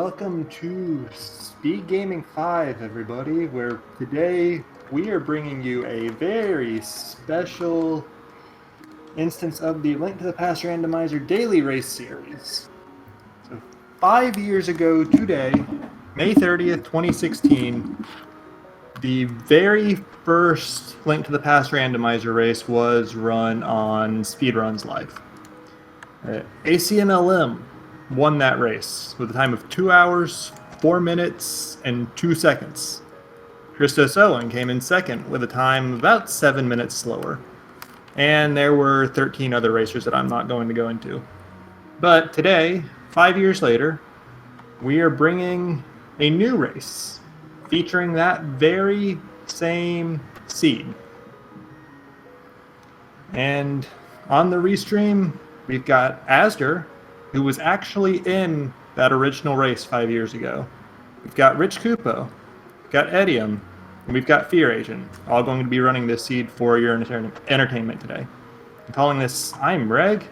welcome to Speed Gaming 5, everybody, where today we are bringing you a very special instance of the Link to the Past Randomizer Daily Race Series. So 5 years ago today, May 30th, 2016, the very first Link to the Past Randomizer race was run on Speedruns Live. ACMLM won that race with a time of 2 hours, 4 minutes, and 2 seconds. Christos Owen came in second with a time about 7 minutes slower. And there were 13 other racers that I'm not going to go into. But today, 5 years later, we are bringing a new race featuring that very same seed. And on the restream, we've got Asder, who was actually in that original race 5 years ago. We've got Rich Kupo, we've got Edium, and we've got Fear Agent, all going to be running this seed for your entertainment today. I'm calling this I'm Reg.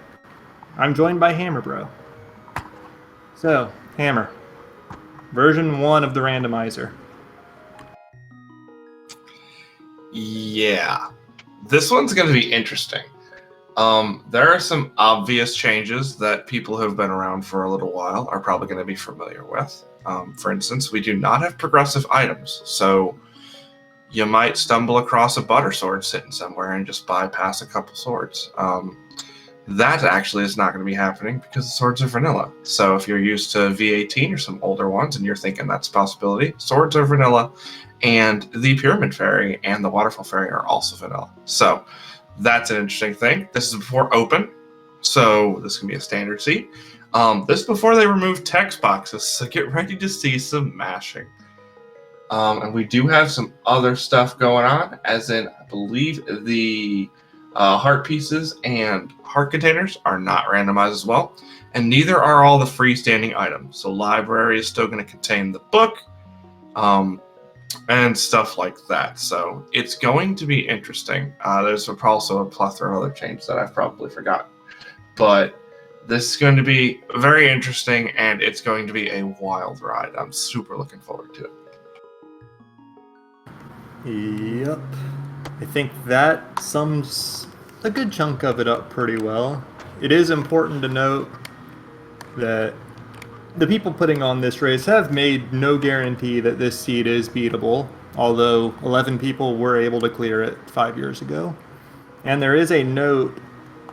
I'm joined by Hammer Bro. So, Hammer, version 1 of the randomizer. Yeah, this one's going to be interesting. There are some obvious changes that people who have been around for a little while are probably going to be familiar with. For instance, we do not have progressive items, so you might stumble across a butter sword sitting somewhere and just bypass a couple swords. That actually is not going to be happening because the swords are vanilla. So if you're used to V18 or some older ones and you're thinking that's a possibility, swords are vanilla, and the Pyramid Fairy and the Waterfall Fairy are also vanilla. So that's an interesting thing. This is before open, so this can be a standard seed. This is before they remove text boxes, so get ready to see some mashing. And we do have some other stuff going on, as in, I believe the heart pieces and heart containers are not randomized as well, and neither are all the freestanding items. So library is still going to contain the book, and stuff like that. So it's going to be interesting. There's also a plethora of other changes that I've probably forgotten. But this is going to be very interesting, and it's going to be a wild ride. I'm super looking forward to it. Yep. I think that sums a good chunk of it up pretty well. It is important to note that the people putting on this race have made no guarantee that this seed is beatable, although 11 people were able to clear it 5 years ago. And there is a note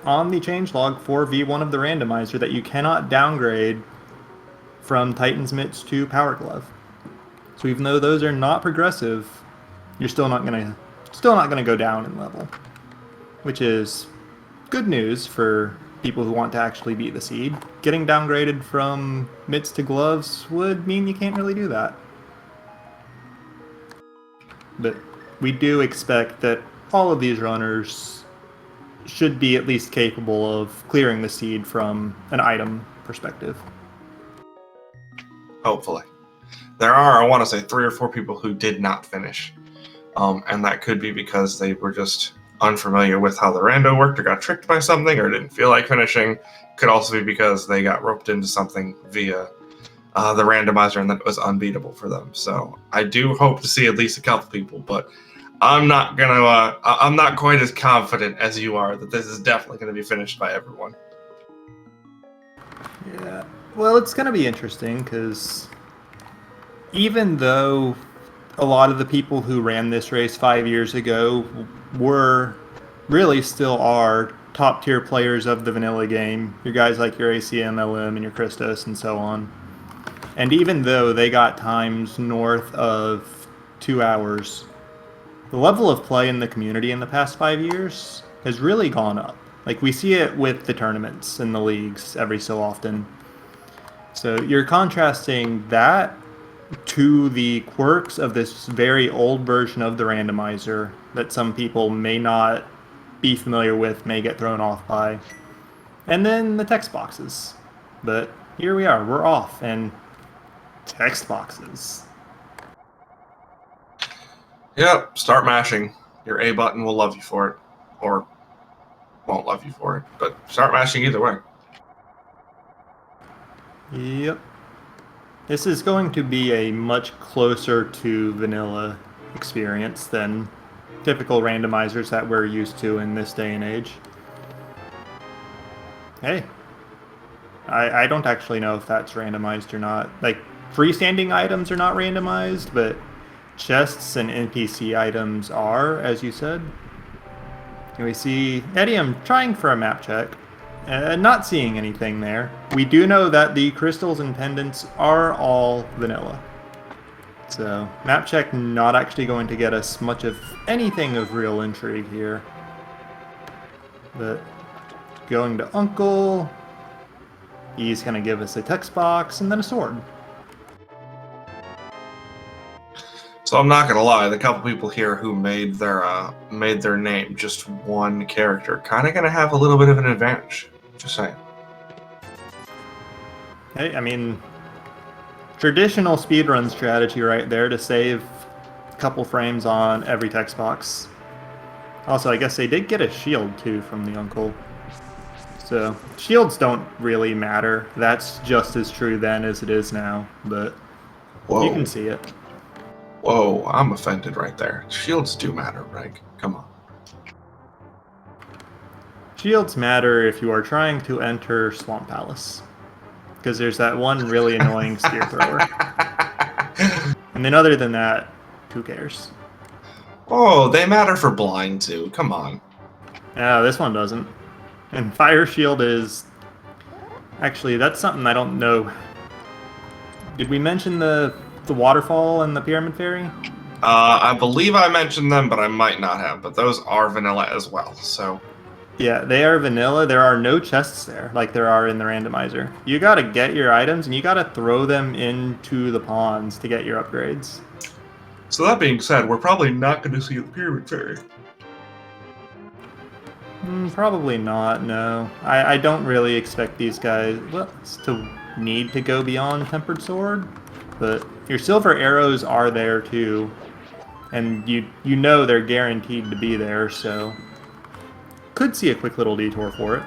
on the changelog for V1 of the randomizer that you cannot downgrade from Titan's Mitts to Power Glove. So even though those are not progressive, you're still not gonna go down in level, which is good news for people who want to actually beat the seed. Getting downgraded from mitts to gloves would mean you can't really do that. But we do expect that all of these runners should be at least capable of clearing the seed from an item perspective. Hopefully. There are, I want to say, 3 or 4 people who did not finish. And that could be because they were just unfamiliar with how the rando worked, or got tricked by something, or didn't feel like finishing. Could also be because they got roped into something via the randomizer and that it was unbeatable for them. So I do hope to see at least a couple people, but I'm not quite as confident as you are that this is definitely going to be finished by everyone. Yeah, well, it's going to be interesting because even though a lot of the people who ran this race 5 years ago still are top tier players of the vanilla game. Your guys like your ACM, LM, and your Christos and so on. And even though they got times north of 2 hours, the level of play in the community in the past 5 years has really gone up. Like, we see it with the tournaments and the leagues every so often. So you're contrasting that to the quirks of this very old version of the randomizer that some people may not be familiar with, may get thrown off by. And then the text boxes. But here we are, we're off, and text boxes. Yep, start mashing. Your A button will love you for it, or won't love you for it, but start mashing either way. Yep. This is going to be a much closer to vanilla experience than typical randomizers that we're used to in this day and age. Hey, I don't actually know if that's randomized or not. Like, freestanding items are not randomized, but chests and NPC items are, as you said. And we see Eddie, I'm trying for a map check. Not seeing anything there. We do know that the crystals and pendants are all vanilla. So, map check not actually going to get us much of anything of real intrigue here. But going to Uncle, he's going to give us a text box and then a sword. So I'm not gonna lie, the couple people here who made their name just one character, kind of gonna have a little bit of an advantage. Just saying. Hey, I mean, traditional speedrun strategy right there to save a couple frames on every text box. Also, I guess they did get a shield too from the uncle. So, shields don't really matter. That's just as true then as it is now, but Whoa. you can see it. Whoa, I'm offended right there. Shields do matter, Reg. Come on. Shields matter if you are trying to enter Swamp Palace. Because there's that one really annoying spear thrower. And then other than that, who cares? Oh, they matter for blind too. Come on. Yeah, this one doesn't. And Fire Shield is... Actually, that's something I don't know. Did we mention the waterfall and the Pyramid Fairy? I believe I mentioned them, but I might not have. But those are vanilla as well, so... Yeah, they are vanilla. There are no chests there, like there are in the randomizer. You gotta get your items, and you gotta throw them into the ponds to get your upgrades. So that being said, we're probably not going to see the Pyramid Fairy. Probably not, no. I don't really expect these guys to need to go beyond Tempered Sword, but your silver arrows are there too, and you know they're guaranteed to be there, so could see a quick little detour for it.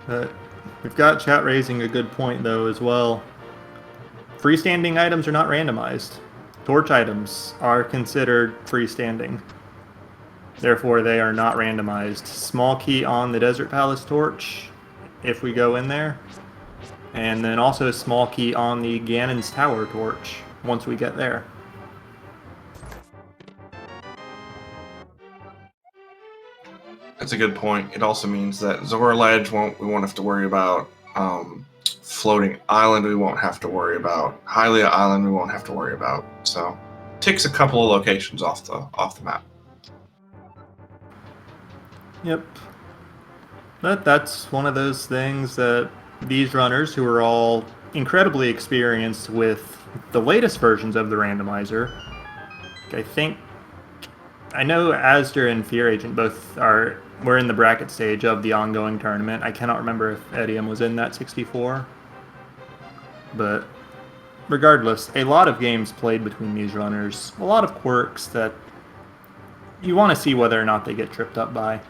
But we've got chat raising a good point though as well. Freestanding items are not randomized. Torch items are considered freestanding. Therefore, they are not randomized. Small key on the Desert Palace torch, if we go in there. And then also a small key on the Ganon's Tower torch, once we get there. That's a good point. It also means that Zora Ledge we won't have to worry about. Floating Island we won't have to worry about. Hylia Island we won't have to worry about. So takes a couple of locations off the map. Yep. But that's one of those things that these runners, who are all incredibly experienced with the latest versions of the randomizer, I know Asder and Fear Agent both were in the bracket stage of the ongoing tournament. I cannot remember if Edium was in that 64. But regardless, a lot of games played between these runners. A lot of quirks that you want to see whether or not they get tripped up by.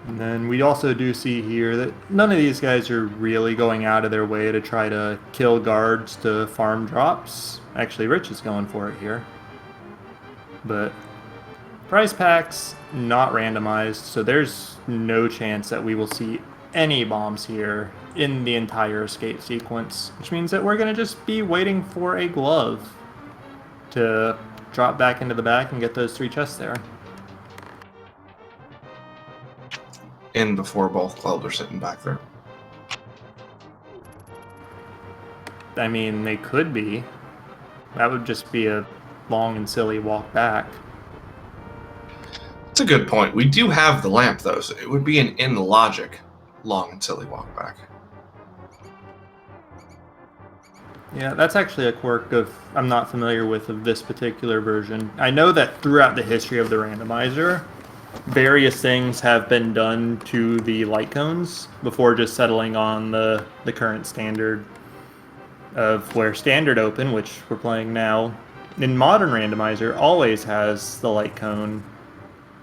And then we also do see here that none of these guys are really going out of their way to try to kill guards to farm drops. Actually, Rich is going for it here. But prize packs, not randomized, so there's no chance that we will see any bombs here in the entire escape sequence, which means that we're going to just be waiting for a glove to drop back into the back and get those 3 chests there. In before both gloves are sitting back there. I mean, they could be. That would just be a long and silly walk back. That's a good point. We do have the lamp, though, so it would be an in-logic long and silly walk back. Yeah, that's actually a quirk I'm not familiar with of this particular version. I know that throughout the history of the randomizer, various things have been done to the light cones before just settling on the current standard of where Standard Open, which we're playing now, in modern randomizer, always has the light cone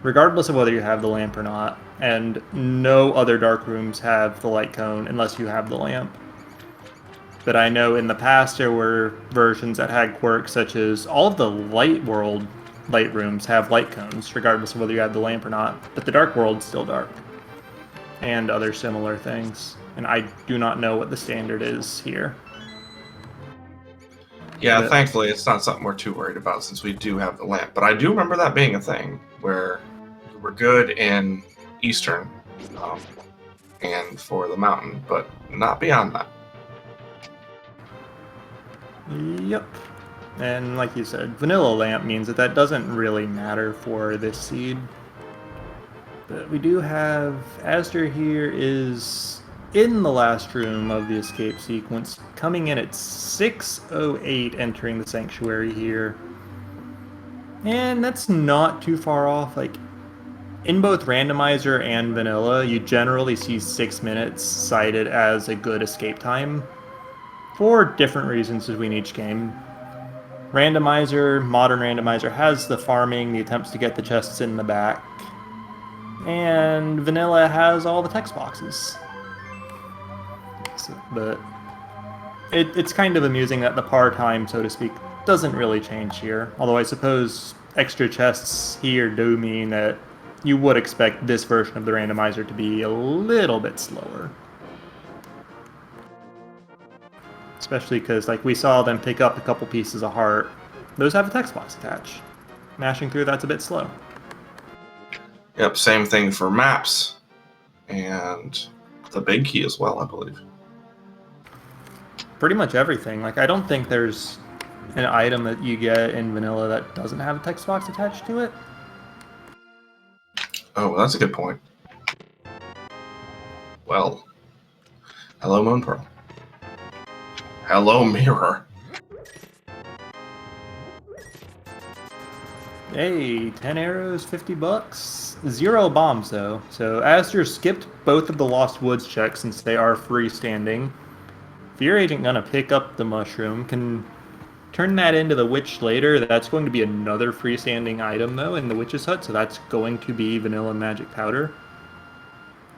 regardless of whether you have the lamp or not. And no other dark rooms have the light cone unless you have the lamp. But I know in the past there were versions that had quirks such as all of the light world light rooms have light cones, regardless of whether you have the lamp or not. But the dark world's still dark. And other similar things. And I do not know what the standard is here. Yeah, But thankfully it's not something we're too worried about since we do have the lamp. But I do remember that being a thing where we were good in Eastern and for the mountain, but not beyond that. Yep. And like you said, vanilla lamp means that doesn't really matter for this seed. But we do have Astor here is in the last room of the escape sequence, coming in at 6:08 entering the sanctuary here. And that's not too far off. Like, in both randomizer and vanilla, you generally see 6 minutes cited as a good escape time for different reasons between each game. Randomizer, modern randomizer, has the farming, the attempts to get the chests in the back, and vanilla has all the text boxes. But it's kind of amusing that the par time, so to speak, doesn't really change here. Although I suppose extra chests here do mean that you would expect this version of the randomizer to be a little bit slower. Especially because, like, we saw them pick up a couple pieces of heart. Those have a text box attached. Mashing through that's a bit slow. Yep, same thing for maps and the big key as well, I believe. Pretty much everything. Like, I don't think there's an item that you get in vanilla that doesn't have a text box attached to it. Oh, that's a good point. Well, hello, Moon Pearl. Hello, Mirror. Hey, 10 arrows, 50 bucks. 0 bombs, though. So Astor skipped both of the Lost Woods checks since they are freestanding. Fear Agent gonna pick up the mushroom. Can turn that into the witch later. That's going to be another freestanding item, though, in the witch's hut. So that's going to be vanilla magic powder.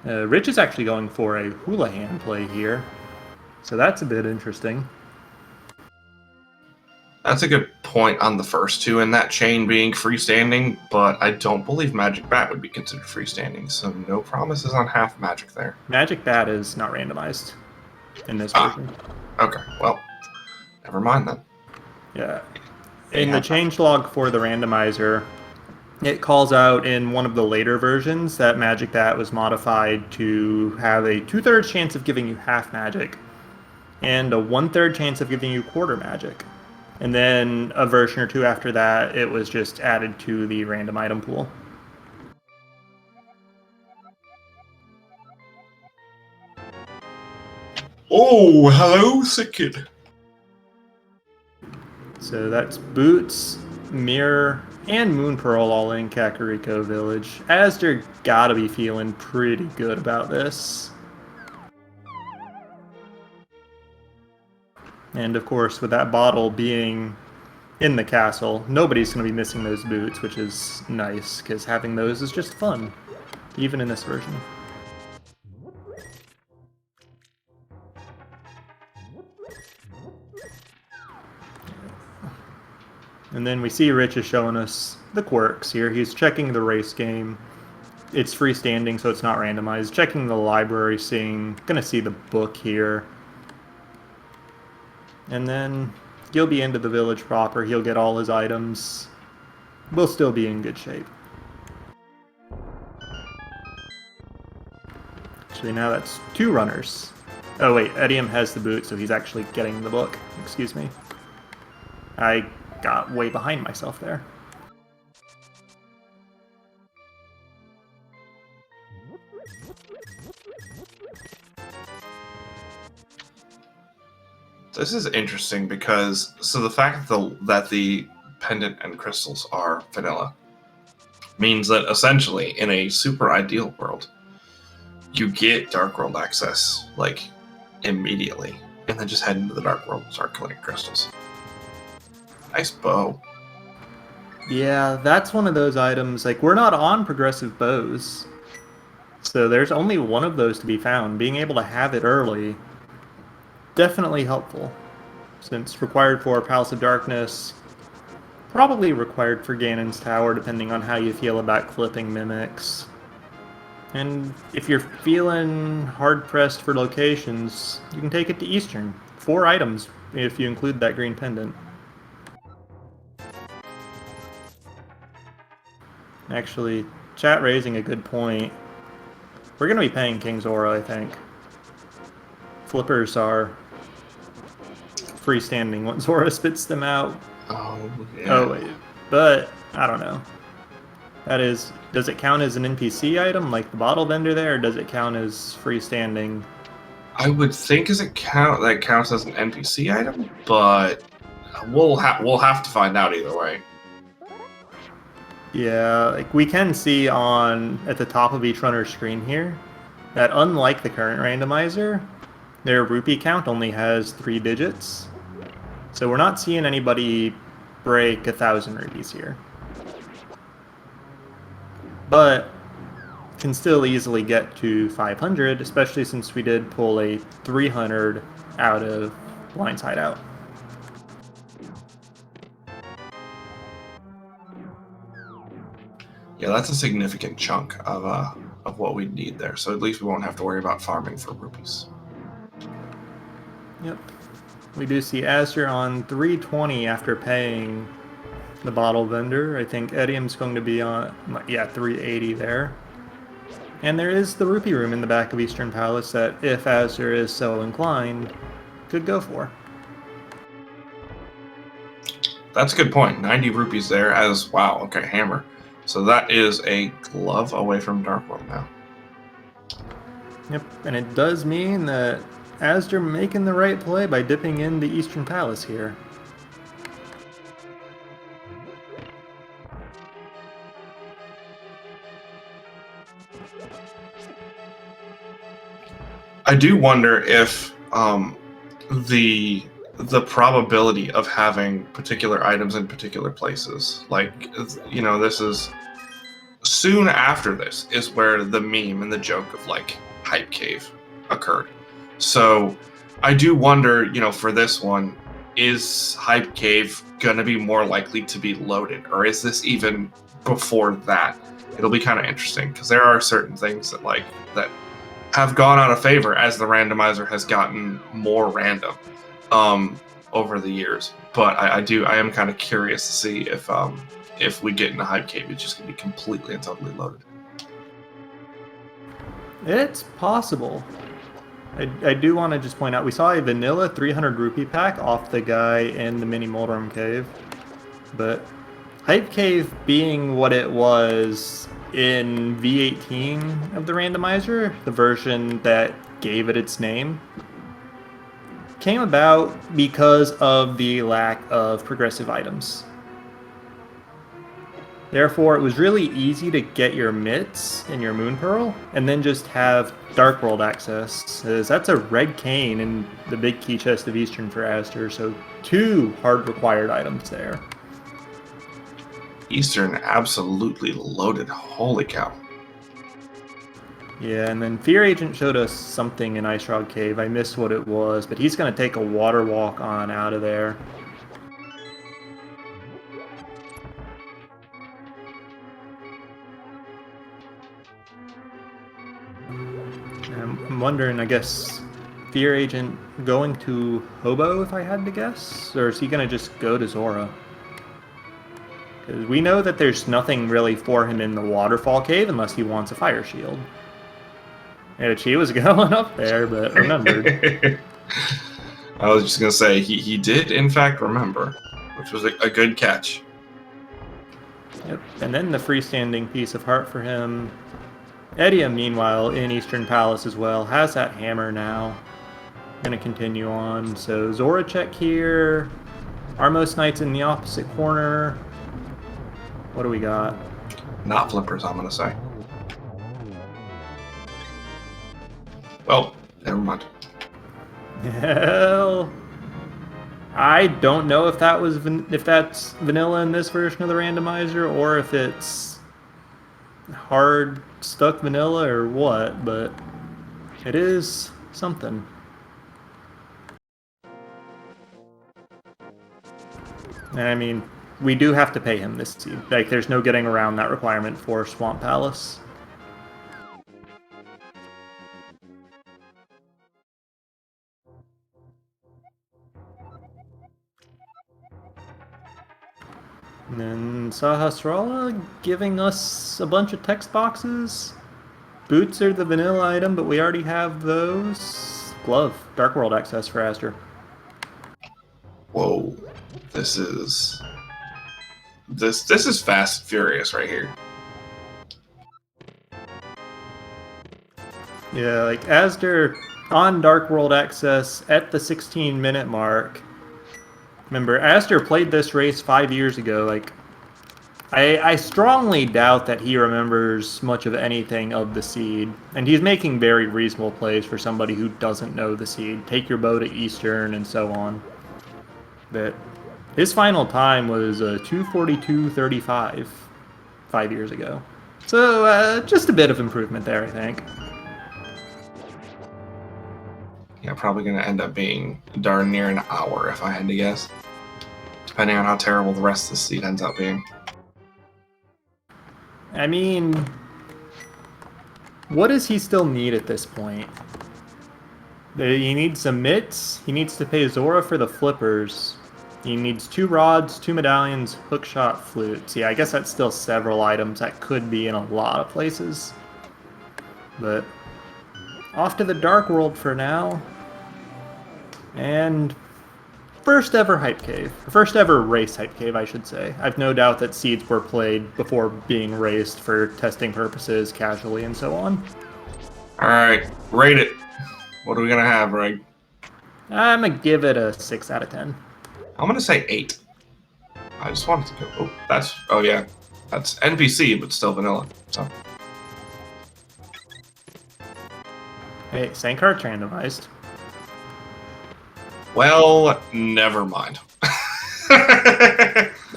Rich is actually going for a Houlihan play here. So that's a bit interesting. That's a good point on the first two, and that chain being freestanding, but I don't believe Magic Bat would be considered freestanding, so no promises on half magic there. Magic Bat is not randomized in this version. Okay, well, never mind then. Yeah. In the changelog for the randomizer, it calls out in one of the later versions that Magic Bat was modified to have a 2/3 chance of giving you half magic and a 1/3 chance of giving you quarter magic. And then a version or two after that, it was just added to the random item pool. Oh, hello, sick kid. So that's Boots, Mirror, and Moon Pearl all in Kakariko Village. Astor gotta be feeling pretty good about this. And of course, with that bottle being in the castle, nobody's going to be missing those boots, which is nice, because having those is just fun, even in this version. And then we see Rich is showing us the quirks here. He's checking the race game. It's freestanding, so it's not randomized. Checking the library, gonna see the book here. And then he'll be into the village proper. He'll get all his items. We'll still be in good shape. Actually, now that's 2 runners. Oh wait, Edium has the boot, so he's actually getting the book. Excuse me. I got way behind myself there. This is interesting because the fact that the pendant and crystals are vanilla means that essentially in a super ideal world, you get Dark World access like immediately, and then just head into the Dark World and start collecting crystals. Nice bow. Yeah, that's one of those items. Like, we're not on progressive bows, so there's only one of those to be found. Being able to have it early, definitely helpful, since required for Palace of Darkness, probably required for Ganon's Tower, depending on how you feel about clipping mimics. And if you're feeling hard-pressed for locations, you can take it to Eastern. 4 items, if you include that green pendant. Actually, chat raising a good point. We're going to be paying King Zora, I think. Flippers are freestanding once Zora spits them out. Oh, yeah. Oh, wait. But, I don't know. That is, does it count as an NPC item, like the bottle vendor there, or does it count as freestanding? I would think that counts as an NPC item, but we'll have to find out either way. Yeah, like we can see at the top of each runner's screen here that unlike the current randomizer, their rupee count only has 3 digits. So we're not seeing anybody break 1,000 rupees here. But can still easily get to 500, especially since we did pull a 300 out of Blind's Hideout. Yeah, that's a significant chunk of what we need there. So at least we won't have to worry about farming for rupees. Yep. We do see Azure on 320 after paying the bottle vendor. I think Edium's going to be on, 380 there. And there is the rupee room in the back of Eastern Palace that, if Azure is so inclined, could go for. That's a good point. 90 rupees there as, wow, okay, hammer. So that is a glove away from Dark World now. Yep, and it does mean that Azure making the right play by dipping in the Eastern Palace here. I do wonder if the probability of having particular items in particular places, like, you know, this is soon after this is where the meme and the joke of like Hype Cave occurred. So I do wonder, you know, for this one, is Hype Cave gonna be more likely to be loaded, or is this even before that? It'll be kind of interesting because there are certain things that have gone out of favor as the randomizer has gotten more random over the years. But I am kind of curious to see if we get into Hype Cave, it's just gonna be completely and totally loaded. It's possible. I do want to just point out, we saw a vanilla 300 rupee pack off the guy in the mini Moldrum Cave. But Hype Cave being what it was in V18 of the randomizer, the version that gave it its name, came about because of the lack of progressive items. Therefore, it was really easy to get your mitts and your moon pearl, and then just have Dark World access, as that's a red cane in the big key chest of Eastern for Aster, so 2 hard required items there. Eastern absolutely loaded, holy cow. Yeah, and then Fear Agent showed us something in Ice Rod Cave. I missed what it was, but he's going to take a water walk on out of there. I'm wondering, I guess, Fear Agent going to Hobo, if I had to guess? Or is he going to just go to Zora? Because we know that there's nothing really for him in the Waterfall Cave unless he wants a Fire Shield. Yeah, she was going up there, but remembered. I was just going to say, he did in fact remember, which was a good catch. Yep, and then the freestanding piece of heart for him. Edium, meanwhile, in Eastern Palace as well, has that hammer now. Gonna continue on. So Zora check here. Armos Knight's in the opposite corner. What do we got? Not flippers, I'm gonna say. Well, never mind. Hell. I don't know if that was if that's vanilla in this version of the randomizer or if it's hard stuck vanilla or what, but it is something. And I mean, we do have to pay him this seed. Like, there's no getting around that requirement for Swamp Palace. And then Sahasrara giving us a bunch of text boxes. Boots are the vanilla item, but we already have those. Glove, Dark World access for Aster. Whoa, this is Fast and Furious right here. Yeah, like Aster on Dark World access at the 16-minute mark. Remember, Aster played this race 5 years ago. Like, I strongly doubt that he remembers much of anything of the seed, and he's making very reasonable plays for somebody who doesn't know the seed. Take your bow to Eastern and so on. But his final time was 2:42.35 5 years ago. So just a bit of improvement there, I think. Yeah, probably going to end up being darn near an hour if I had to guess, depending on how terrible the rest of the seed ends up being. I mean, what does he still need at this point? He needs some mitts. He needs to pay Zora for the flippers. He needs 2 rods, 2 medallions, hookshot, flutes. Yeah, I guess that's still several items that could be in a lot of places. But off to the Dark World for now. And first ever hype cave. First ever race hype cave, I should say. I've no doubt that seeds were played before being raced for testing purposes, casually, and so on. Alright, rate it. What are we going to have, Reg? I'm going to give it a 6 out of 10. I'm going to say 8. I just wanted to go... Oh, yeah. That's NPC, but still vanilla. So. Hey, Sankart's randomized. Well, never mind.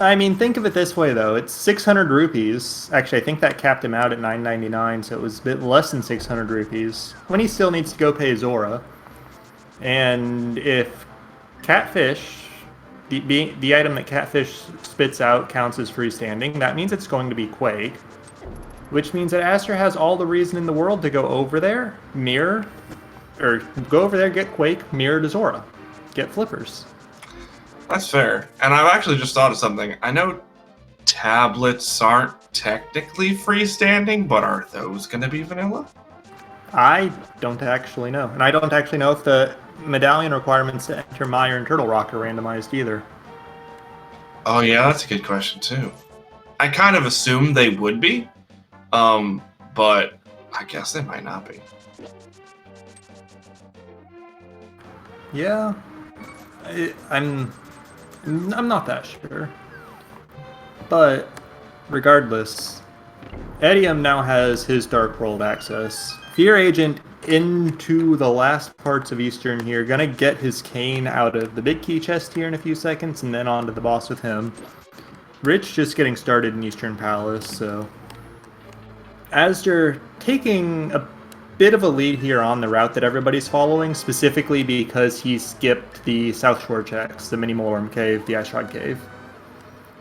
I mean, think of it this way, though. It's 600 rupees. Actually, I think that capped him out at 999, so it was a bit less than 600 rupees. When he still needs to go pay Zora. And if Catfish, the item that Catfish spits out counts as freestanding, that means it's going to be Quake. Which means that Aster has all the reason in the world to go over there, mirror, or go over there, get Quake, mirror to Zora. Get flippers. That's fair. And I've actually just thought of something. I know tablets aren't technically freestanding, but are those going to be vanilla? I don't actually know. And I don't actually know if the medallion requirements to enter Mire and Turtle Rock are randomized either. Oh yeah, that's a good question too. I kind of assumed they would be, but I guess they might not be. Yeah, I'm not that sure. But regardless, Edium now has his Dark World access. Fear Agent into the last parts of Eastern here. Gonna get his cane out of the big key chest here in a few seconds, and then on to the boss with him. Rich just getting started in Eastern Palace, so Aster taking a bit of a lead here on the route that everybody's following, specifically because he skipped the South Shore checks, the Mini Mulworm Cave, the Ice Rod Cave.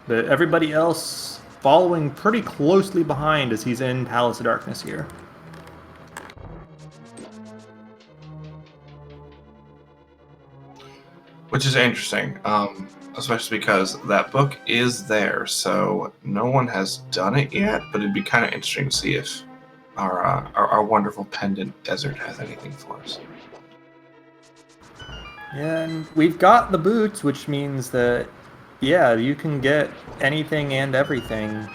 But everybody else following pretty closely behind as he's in Palace of Darkness here. Which is interesting, especially because that book is there, so no one has done it yet, but it'd be kind of interesting to see if our wonderful pendant desert has anything for us. And we've got the boots, which means that, yeah, you can get anything and everything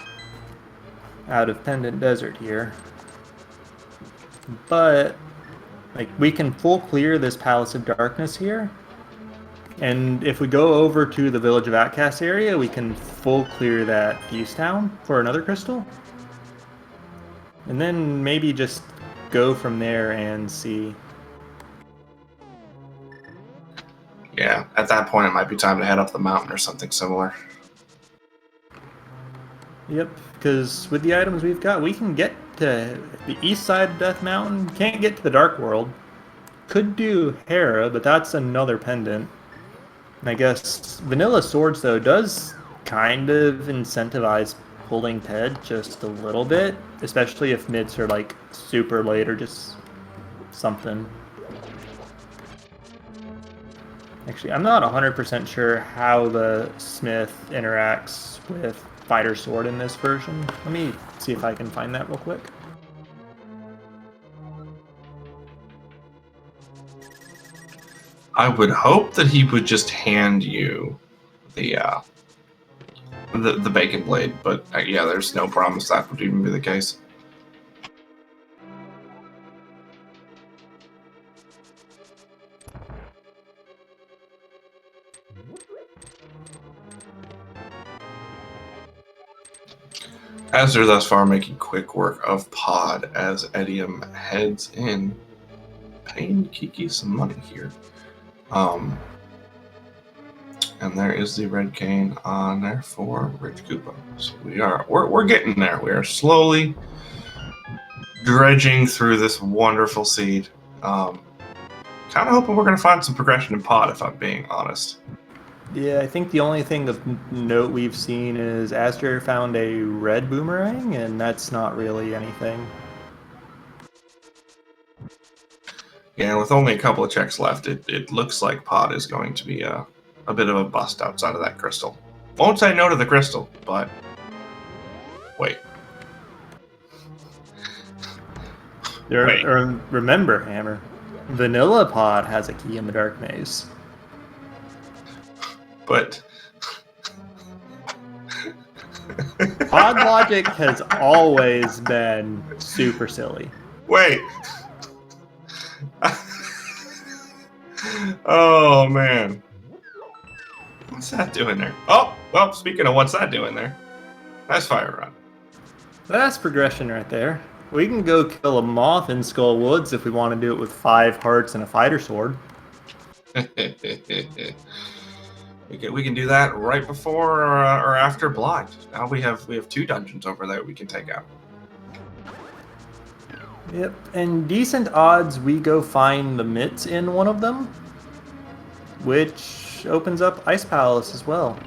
out of Pendant Desert here. But, like, we can full clear this Palace of Darkness here. And if we go over to the Village of Outcasts area, we can full clear that Fuse Town for another crystal. And then maybe just go from there and see. Yeah, at that point it might be time to head up the mountain or something similar. Yep, because with the items we've got, we can get to the east side of Death Mountain. Can't get to the Dark World. Could do Hera, but that's another pendant. And I guess Vanilla Swords, though, does kind of incentivize pulling Ted just a little bit, especially if mids are like super late or just something. Actually, I'm not 100% sure how the Smith interacts with Fighter Sword in this version. Let me see if I can find that real quick. I would hope that he would just hand you the bacon blade, but yeah, there's no promise that would even be the case. As they're thus far making quick work of Pod as Edium heads in, paying Kiki some money here. And there is the red cane on there for Rich Koopa. So we're getting there. We are slowly dredging through this wonderful seed. Kind of hoping we're going to find some progression in Pod, if I'm being honest. Yeah, I think the only thing of note we've seen is Aster found a red boomerang, and that's not really anything. Yeah, and with only a couple of checks left, it looks like Pod is going to be a bit of a bust outside of that crystal. Won't say no to the crystal, but wait. Remember, Hammer, Vanilla Pod has a key in the Dark Maze. But Pod logic has always been super silly. wait. Oh, man. What's that doing there? Oh, well, speaking of what's that doing there, nice fire run. That's progression right there. We can go kill a moth in Skull Woods if we want to do it with 5 hearts and a fighter sword. We can do that right before or after Blind. Now we have 2 dungeons over there we can take out. Yep, and decent odds we go find the mitts in one of them, which opens up Ice Palace as well.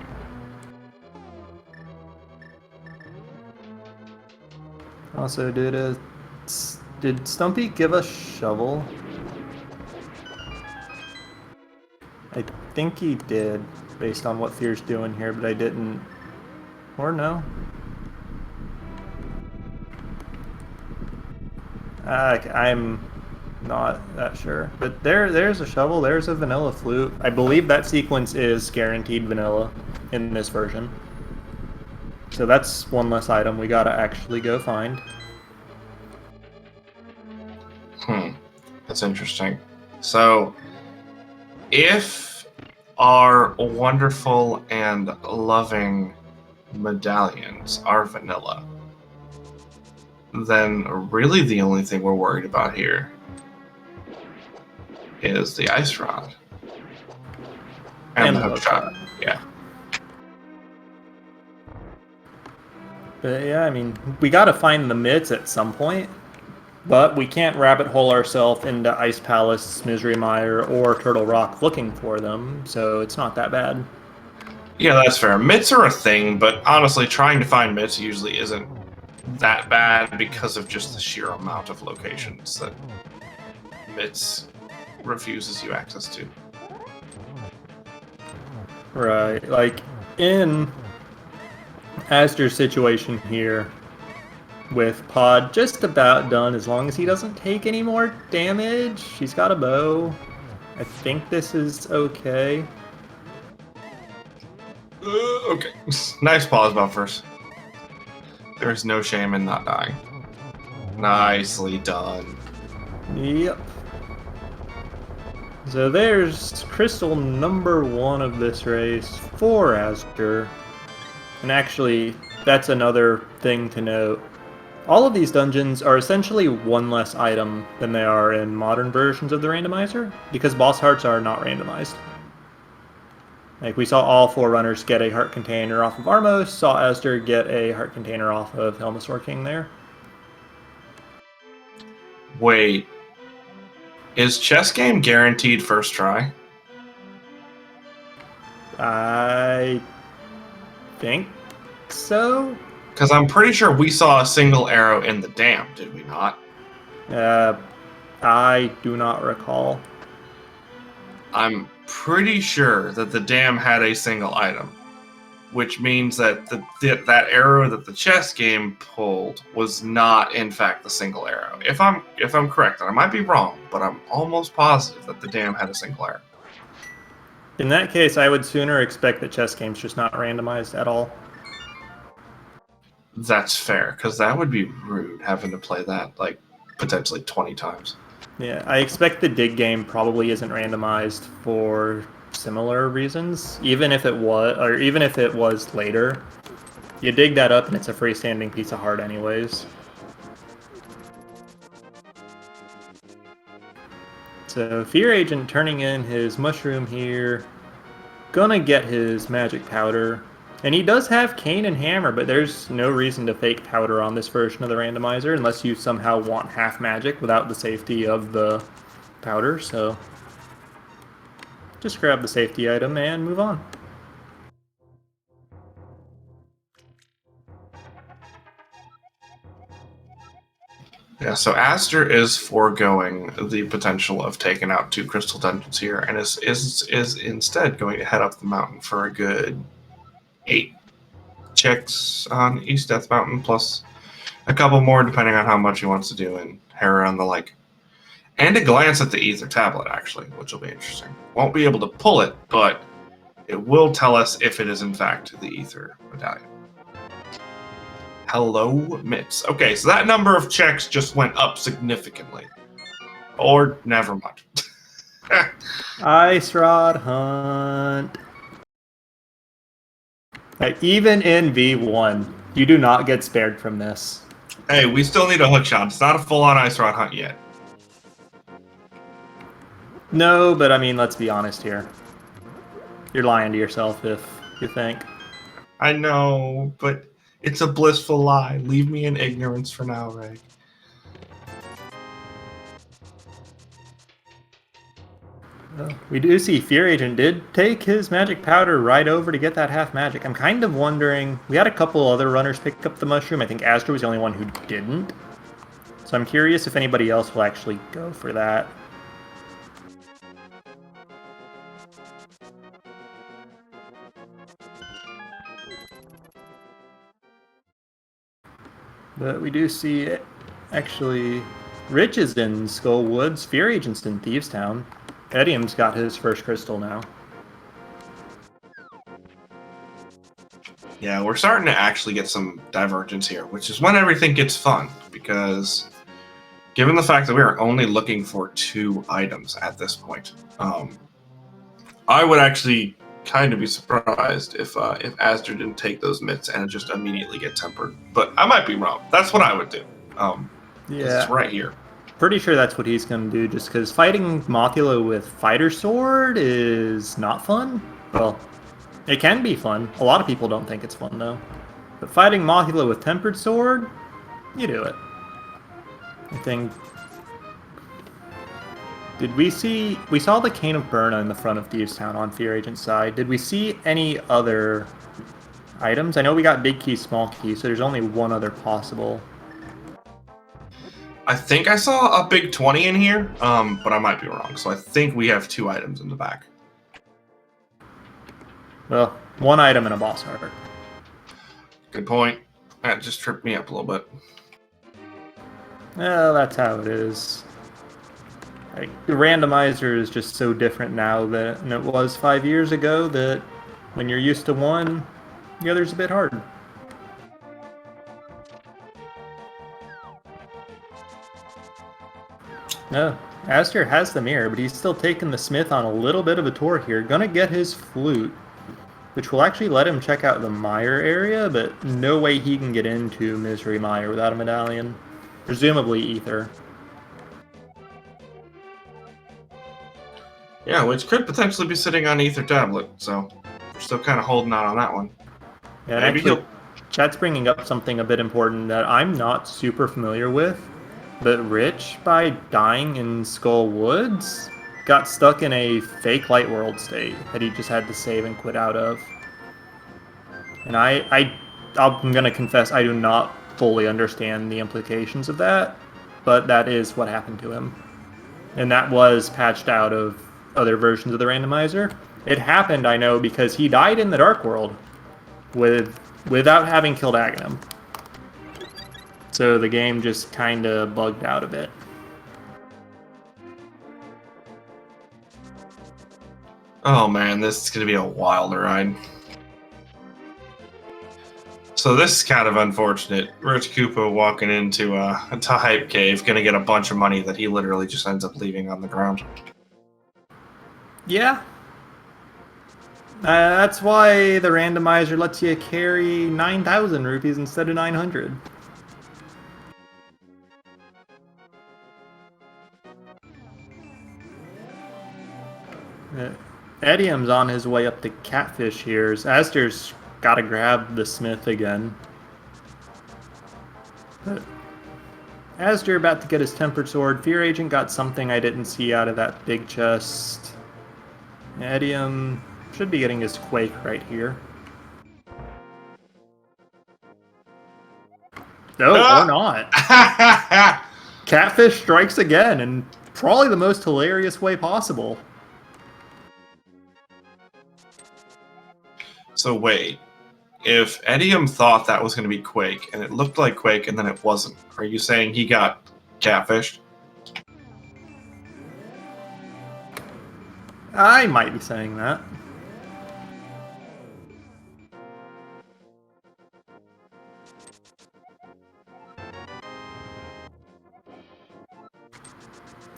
Also, did Stumpy give us shovel? I think he did, based on what Fear's doing here, but I didn't. Or no. I'm not that sure. But there's a shovel, there's a vanilla flute. I believe that sequence is guaranteed vanilla in this version. So that's one less item we gotta actually go find. That's interesting. So, if our wonderful and loving medallions are vanilla, then really the only thing we're worried about here is the ice rod and the hook shot. Yeah. But yeah, I mean, we gotta find the mitts at some point, but we can't rabbit hole ourselves into Ice Palace, Misery Mire, or Turtle Rock looking for them, so it's not that bad. Yeah, that's fair. Mitts are a thing, but honestly, trying to find mitts usually isn't that bad because of just the sheer amount of locations that mitts refuses you access to. Right, like in Aster's situation here, with Pod just about done as long as he doesn't take any more damage. He's got a bow. I think this is okay. Okay. Nice pause buffers. There's no shame in not dying. Nicely done. Yep. So there's crystal number 1 of this race for Aster. And actually, that's another thing to note. All of these dungeons are essentially one less item than they are in modern versions of the randomizer, because boss hearts are not randomized. Like, we saw all 4 runners get a heart container off of Armos, saw Astor get a heart container off of Helmasaur King there. Wait. Is chess game guaranteed first try? I think so. Because I'm pretty sure we saw a single arrow in the dam, did we not? I do not recall. I'm pretty sure that the dam had a single item, which means that that arrow that the chess game pulled was not, in fact, the single arrow. If I'm correct, and I might be wrong, but I'm almost positive that the dam had a single arrow. In that case, I would sooner expect that chess game's just not randomized at all. That's fair, because that would be rude having to play that like potentially 20 times. Yeah, I expect the dig game probably isn't randomized for similar reasons. Even if it was later, you dig that up and it's a freestanding piece of heart anyways. So Fear Agent turning in his mushroom here, gonna get his magic powder. And he does have cane and hammer, but there's no reason to fake powder on this version of the randomizer unless you somehow want half magic without the safety of the powder, so just grab the safety item and move on. Yeah, so Aster is foregoing the potential of taking out 2 crystal dungeons here, and is instead going to head up the mountain for a good 8 checks on East Death Mountain, plus a couple more depending on how much he wants to do in Hera and the like. And a glance at the Ether Tablet, actually, which will be interesting. Won't be able to pull it, but it will tell us if it is in fact the Ether Medallion. Hello, Mitts. Okay, so that number of checks just went up significantly. Or never mind. Ice Rod Hunt. Even in V1, you do not get spared from this. Hey, we still need a hook shot. It's not a full-on Ice Rod Hunt yet. No, but I mean, let's be honest here. You're lying to yourself if you think. I know, but it's a blissful lie. Leave me in ignorance for now, Ray. We do see Fear Agent did take his magic powder right over to get that half magic. I'm kind of wondering, we had a couple other runners pick up the mushroom. I think Astor was the only one who didn't. So I'm curious if anybody else will actually go for that. But we do see, actually, Rich is in Skull Woods, Fear Agent's in Thieves Town. Edium's got his first crystal now. Yeah, we're starting to actually get some divergence here, which is when everything gets fun, because given the fact that we are only looking for 2 items at this point, I would actually kind of be surprised if Astor didn't take those mitts and just immediately get tempered. But I might be wrong. That's what I would do. Yeah, it's right here. Pretty sure that's what he's going to do, just because fighting Mothula with Fighter Sword is not fun. Well, it can be fun. A lot of people don't think it's fun, though. But fighting Mothula with Tempered Sword, you do it. I think... Did we see... We saw the Cane of Burna in the front of Thieves Town on Fear Agent's side. Did we see any other items? I know we got Big Key, Small Key, so there's only one other possible. I think I saw a big 20 in here, but I might be wrong. So I think we have 2 items in the back. Well, 1 item and a boss heart. Good point. That just tripped me up a little bit. Well, that's how it is. Like, the randomizer is just so different now than it was 5 years ago that when you're used to one, the other's a bit hard. No, Astor has the mirror, but he's still taking the Smith on a little bit of a tour here. Gonna get his flute, which will actually let him check out the Mire area, but no way he can get into Misery Mire without a medallion. Presumably Ether. Yeah, which could potentially be sitting on Ether Tablet, so We're still kind of holding out on that one. Yeah, and Maybe actually, he'll. chat's bringing up something a bit important that I'm not super familiar with. But Rich, by dying in Skull Woods, got stuck in a fake light world state that he just had to save and quit out of. And I'm gonna confess I do not fully understand the implications of that, but that is what happened to him. And that was patched out of other versions of the randomizer. It happened, I know, because he died in the Dark World without having killed Aghanim. So the game just kind of bugged out a bit. Oh man, this is gonna be a wild ride. So this is kind of unfortunate. Rich Koopa walking into a hype cave, gonna get a bunch of money that he literally just ends up leaving on the ground. Yeah. That's why the randomizer lets you carry 9,000 rupees instead of 900. Edium's on his way up to Catfish here. Astor's gotta grab the Smith again. But Astor about to get his Tempered Sword. Fear Agent got something I didn't see out of that big chest. Edium should be getting his Quake right here. No, or not. Catfish strikes again, and probably the most hilarious way possible. So wait, if Edium thought that was going to be Quake, and it looked like Quake, and then it wasn't, are you saying he got catfished? I might be saying that.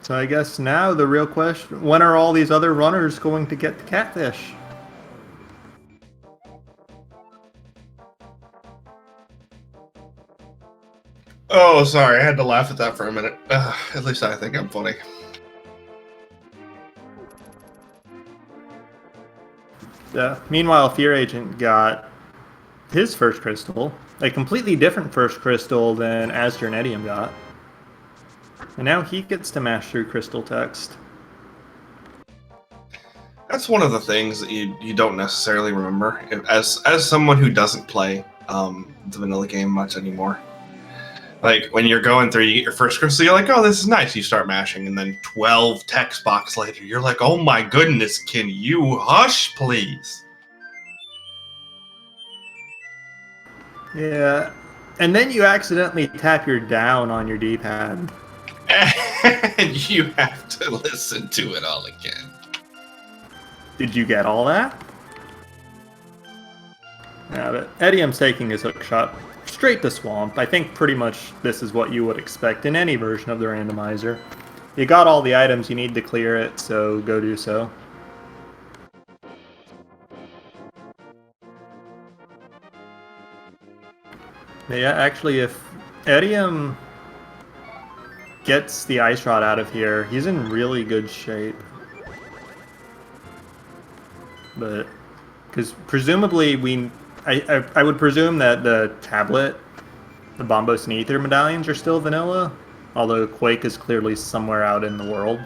So I guess now the real question, when are all these other runners going to get the Catfish? Oh, sorry, I had to laugh at that for a minute. At least I think I'm funny. Meanwhile, Fear Agent got his first crystal, a completely different first crystal than Astor and Edium got. And now he gets to mash through crystal text. That's one of the things that you don't necessarily remember as someone who doesn't play the vanilla game much anymore. Like when you're going through, you get your first crystal, you're like, "Oh, this is nice." You start mashing, and then 12 text box later, you're like, "Oh my goodness, can you hush, please?" Yeah, and then you accidentally tap your down on your D-pad. And you have to listen to it all again. Did you get all that? Yeah, but Edium's taking his hook shot straight to Swamp. I think pretty much this is what you would expect in any version of the randomizer. You got all the items you need to clear it, so go do so. But yeah, actually, if Edium gets the Ice Rod out of here, he's in really good shape. But, because presumably I would presume that the tablet, the Bombos and Ether medallions are still vanilla, although Quake is clearly somewhere out in the world.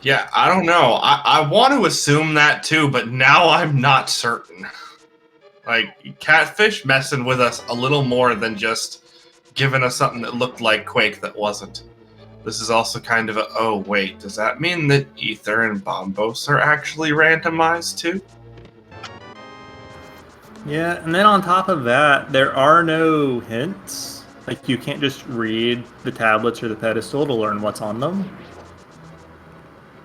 Yeah, I don't know. I want to assume that too, but now I'm not certain. Like, Catfish messing with us a little more than just giving us something that looked like Quake that wasn't. This is also kind of a, oh wait, does that mean that Ether and Bombos are actually randomized too? Yeah, and then on top of that, there are no hints. Like, you can't just read the tablets or the pedestal to learn what's on them.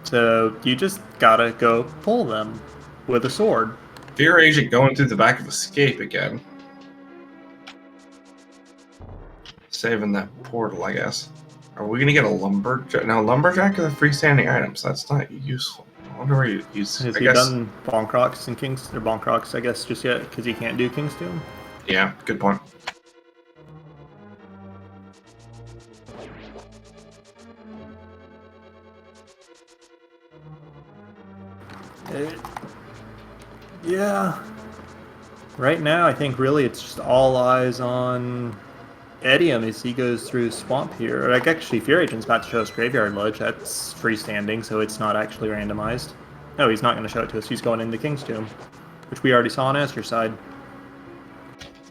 So you just gotta go pull them with a sword. Fear Agent going through the back of Escape again. Saving that portal, I guess. Are we gonna get a lumberjack? No, lumberjack is a freestanding item, so that's not useful. I wonder where you use. Has he done Bonk Rocks and Kings or Bonk Rocks, I guess, just yet? Because he can't do King's Doom. Yeah, good point. Yeah. Right now, I think really it's just all eyes on Edium as he goes through Swamp here. Like, actually, Fear Agent's about to show us Graveyard Lodge. That's freestanding, so it's not actually randomized. No, he's not going to show it to us. He's going into King's Tomb, which we already saw on Azure side.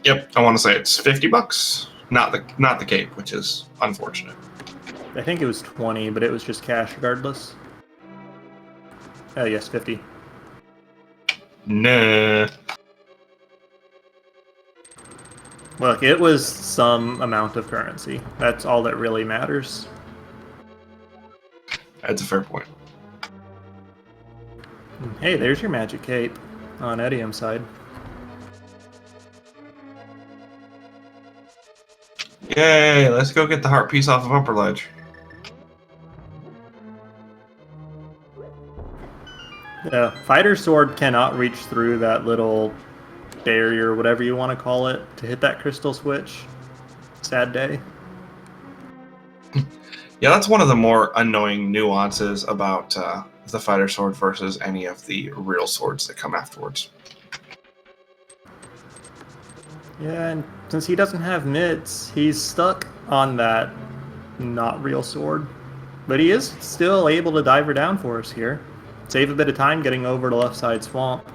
Yep, I want to say it's $50. Not the cape, which is unfortunate. I think it was 20, but it was just cash regardless. Oh, yes, 50. Nah. Look, it was some amount of currency. That's all that really matters. That's a fair point. Hey, there's your magic cape on Edium's side. Yay, let's go get the heart piece off of Upper Ledge. Yeah, Fighter Sword cannot reach through that little barrier, whatever you want to call it, to hit that crystal switch. Sad day. Yeah, that's one of the more annoying nuances about the Fighter Sword versus any of the real swords that come afterwards. Yeah, and since he doesn't have mitts, he's stuck on that not real sword. But he is still able to dive her down for us here. Save a bit of time getting over to left side swamp.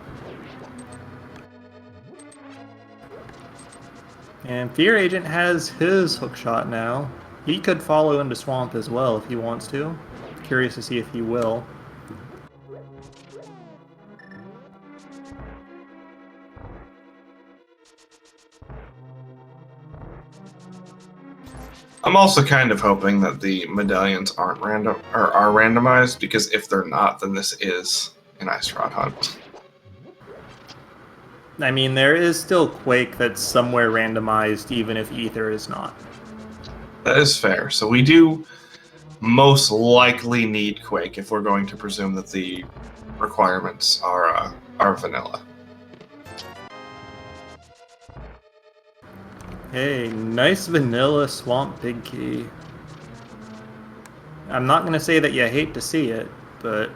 And Fear Agent has his hook shot now. He could follow into swamp as well if he wants to. Curious to see if he will. I'm also kind of hoping that the medallions aren't random or are randomized, because if they're not, then this is an Ice Rod hunt. I mean, there is still Quake that's somewhere randomized, even if Ether is not. That is fair. So we do most likely need Quake if we're going to presume that the requirements are vanilla. Hey, nice vanilla swamp big key. I'm not going to say that you hate to see it, but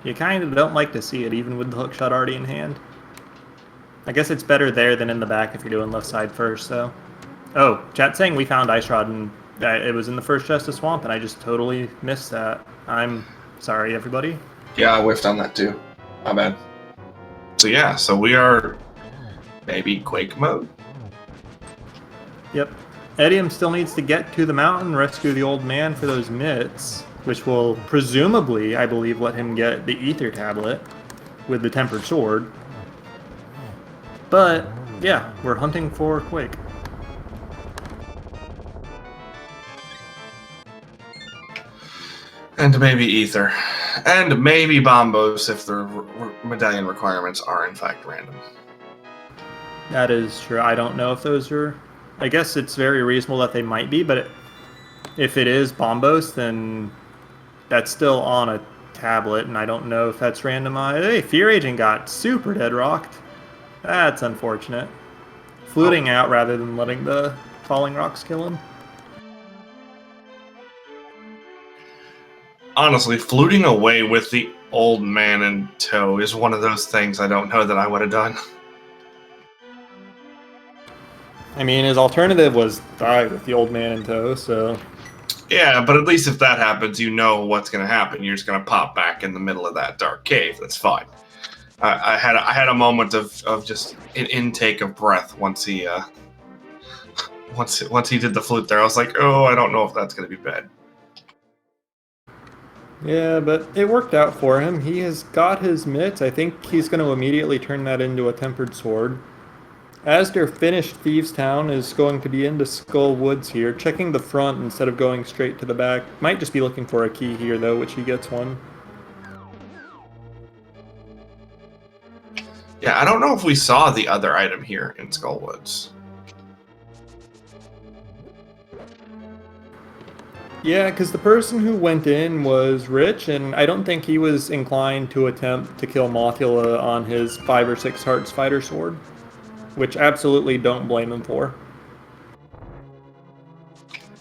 you kind of don't like to see it, even with the hookshot already in hand. I guess it's better there than in the back if you're doing left side first, though. Oh, chat saying we found Ice Rod, and it was in the first chest of Swamp, and I just totally missed that. I'm sorry, everybody. Yeah, I whiffed on that too. My bad. So yeah, so we are maybe Quake mode. Yep. Edium still needs to get to the mountain, rescue the old man for those mitts, which will presumably, I believe, let him get the Ether tablet with the Tempered Sword. But, yeah, we're hunting for Quake. And maybe Ether. And maybe Bombos if the medallion requirements are in fact random. That is true. I don't know if those are... I guess it's very reasonable that they might be, but if it is Bombos, then that's still on a tablet, and I don't know if that's randomized. Hey, Fear Agent got super dead rocked. That's unfortunate. Fluting out rather than letting the falling rocks kill him. Honestly, fluting away with the old man in tow is one of those things I don't know that I would have done. I mean, his alternative was die with the old man in tow, so... Yeah, but at least if that happens, you know what's going to happen. You're just going to pop back in the middle of that dark cave. That's fine. I had a moment of just an intake of breath once he once he did the flute there. I was like, oh, I don't know if that's going to be bad. Yeah, but it worked out for him. He has got his mitts. I think he's going to immediately turn that into a Tempered Sword. As their finished Thieves Town is going to be into Skull Woods here, checking the front instead of going straight to the back. Might just be looking for a key here, though, which he gets one. Yeah, I don't know if we saw the other item here in Skull Woods. Yeah, because the person who went in was rich, and I don't think he was inclined to attempt to kill Mothula on his 5 or 6 hearts fighter sword. Which absolutely don't blame him for.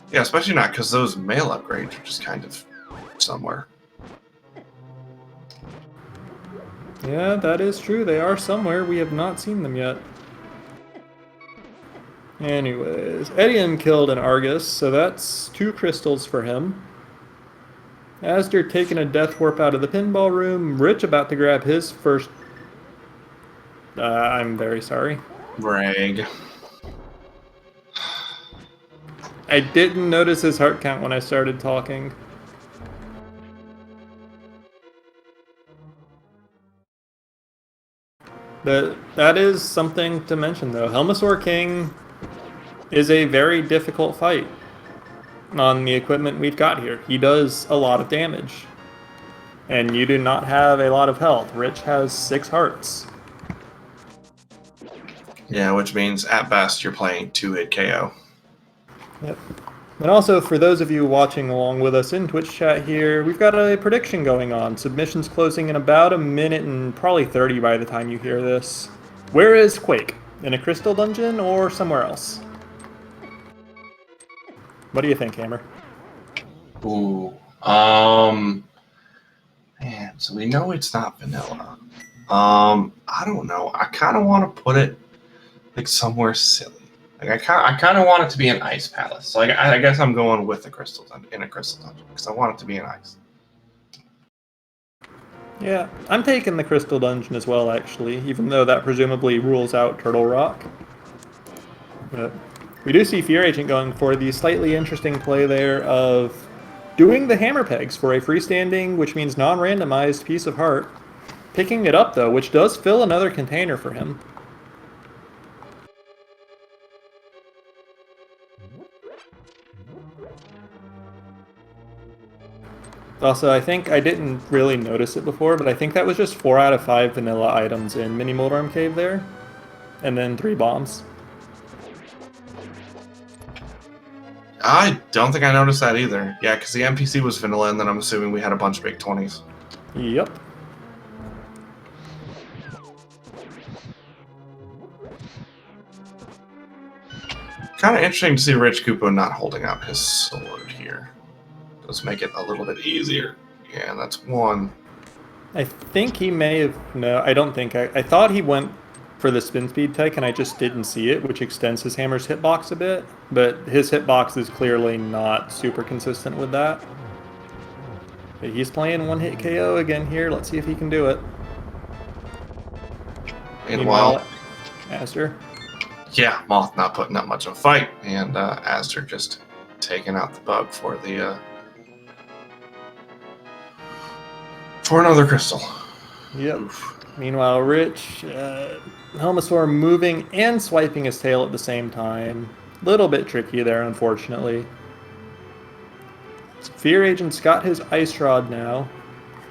Yeah, especially not because those mail upgrades are just kind of somewhere. Yeah, that is true. They are somewhere. We have not seen them yet. Anyways, Edium killed an Argus, so that's 2 crystals for him. Asder taking a death warp out of the pinball room. Rich about to grab his first. I'm very sorry. Brag. I didn't notice his heart count when I started talking. That is something to mention, though. Helmosaur King is a very difficult fight on the equipment we've got here. He does a lot of damage. And you do not have a lot of health. Rich has 6 hearts. Yeah, which means at best you're playing 2-hit KO. Yep. And also, for those of you watching along with us in Twitch chat here, we've got a prediction going on. Submissions closing in about a minute and probably 30 by the time you hear this. Where is Quake? In a crystal dungeon or somewhere else? What do you think, Hammer? Ooh. Man, so we know it's not vanilla. I don't know. I kind of want to put it like somewhere silly. Like I kind of want it to be an ice palace. So I guess I'm going with the crystal in a crystal dungeon because I want it to be an ice. Yeah, I'm taking the crystal dungeon as well, actually, even though that presumably rules out Turtle Rock. But we do see Fear Agent going for the slightly interesting play there of doing the hammer pegs for a freestanding, which means non-randomized piece of heart. Picking it up, though, which does fill another container for him. Also, I think I didn't really notice it before, but I think that was just 4 out of 5 vanilla items in Mini Moldarm Cave there. And then 3 bombs. I don't think I noticed that either. Yeah, because the NPC was vanilla, and then I'm assuming we had a bunch of big 20s. Yep. Kind of interesting to see Rich Kupo not holding out his sword here. Does make it a little bit easier. Yeah, that's 1. I think he may have... No, I don't think. I thought he went for the spin speed tech, and I just didn't see it, which extends his hammer's hitbox a bit. But his hitbox is clearly not super consistent with that. But he's playing 1-hit KO again here. Let's see if he can do it. Meanwhile, Asder. Yeah, Moth not putting up much of a fight, and Asder just taking out the bug for the for another crystal. Yep. Oof. Meanwhile, Rich, Helmosaur moving and swiping his tail at the same time. Little bit tricky there, unfortunately. Fear Agent's got his Ice Rod now.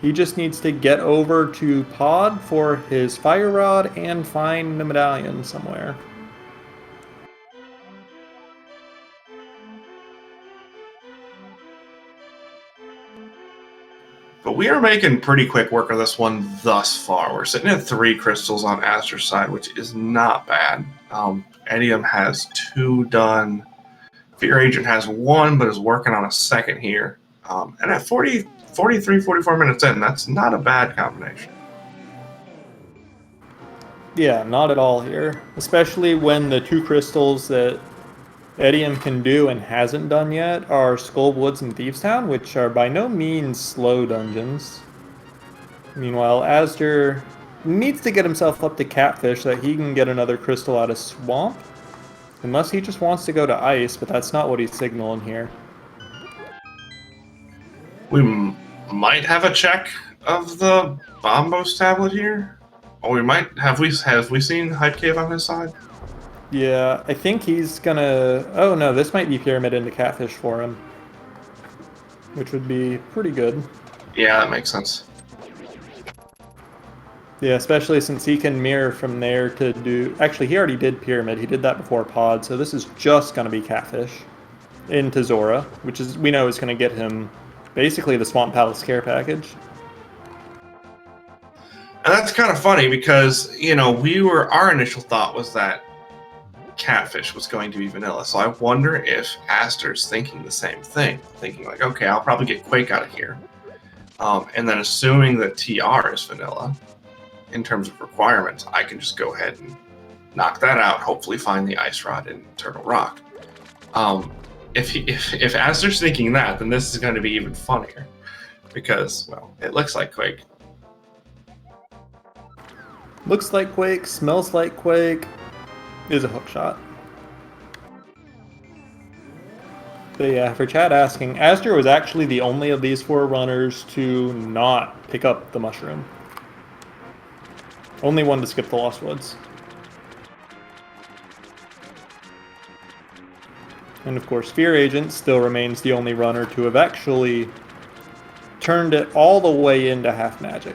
He just needs to get over to Pod for his Fire Rod and find the medallion somewhere. But we are making pretty quick work of this one thus far. We're sitting at 3 crystals on Asder's side, which is not bad. Edium has 2 done. Fear Agent has 1, but is working on a second here. And at 43, 44 minutes in, that's not a bad combination. Yeah, not at all here. Especially when the 2 crystals that Edium can do and hasn't done yet are Skull Woods and Thieves Town, which are by no means slow dungeons. Meanwhile, Asder needs to get himself up to Catfish so that he can get another crystal out of Swamp. Unless he just wants to go to Ice, but that's not what he's signaling here. We might have a check of the Bombos tablet here. Or we might have we seen Hype Cave on his side? Yeah, I think he's gonna... Oh no, this might be Pyramid into Catfish for him. Which would be pretty good. Yeah, that makes sense. Yeah, especially since he can mirror from there to do... Actually, he already did Pyramid. He did that before Pod, so this is just gonna be Catfish into Zora, which is we know is gonna get him basically the Swamp Palace care package. And that's kind of funny because, you know, our initial thought was that Catfish was going to be vanilla. So I wonder if Asder's thinking the same thing. Thinking like, okay, I'll probably get Quake out of here. And then assuming that TR is vanilla. in terms of requirements, I can just go ahead and knock that out. Hopefully, find the ice rod in Turtle Rock. If Astor's thinking that, then this is going to be even funnier, because well, it looks like Quake. Looks like Quake, smells like Quake, is a hook shot. But yeah, for chat asking, Astor was actually the only of these 4 runners to not pick up the mushroom. Only one to skip the Lost Woods. And of course, Fear Agent still remains the only runner to have actually turned it all the way into half magic.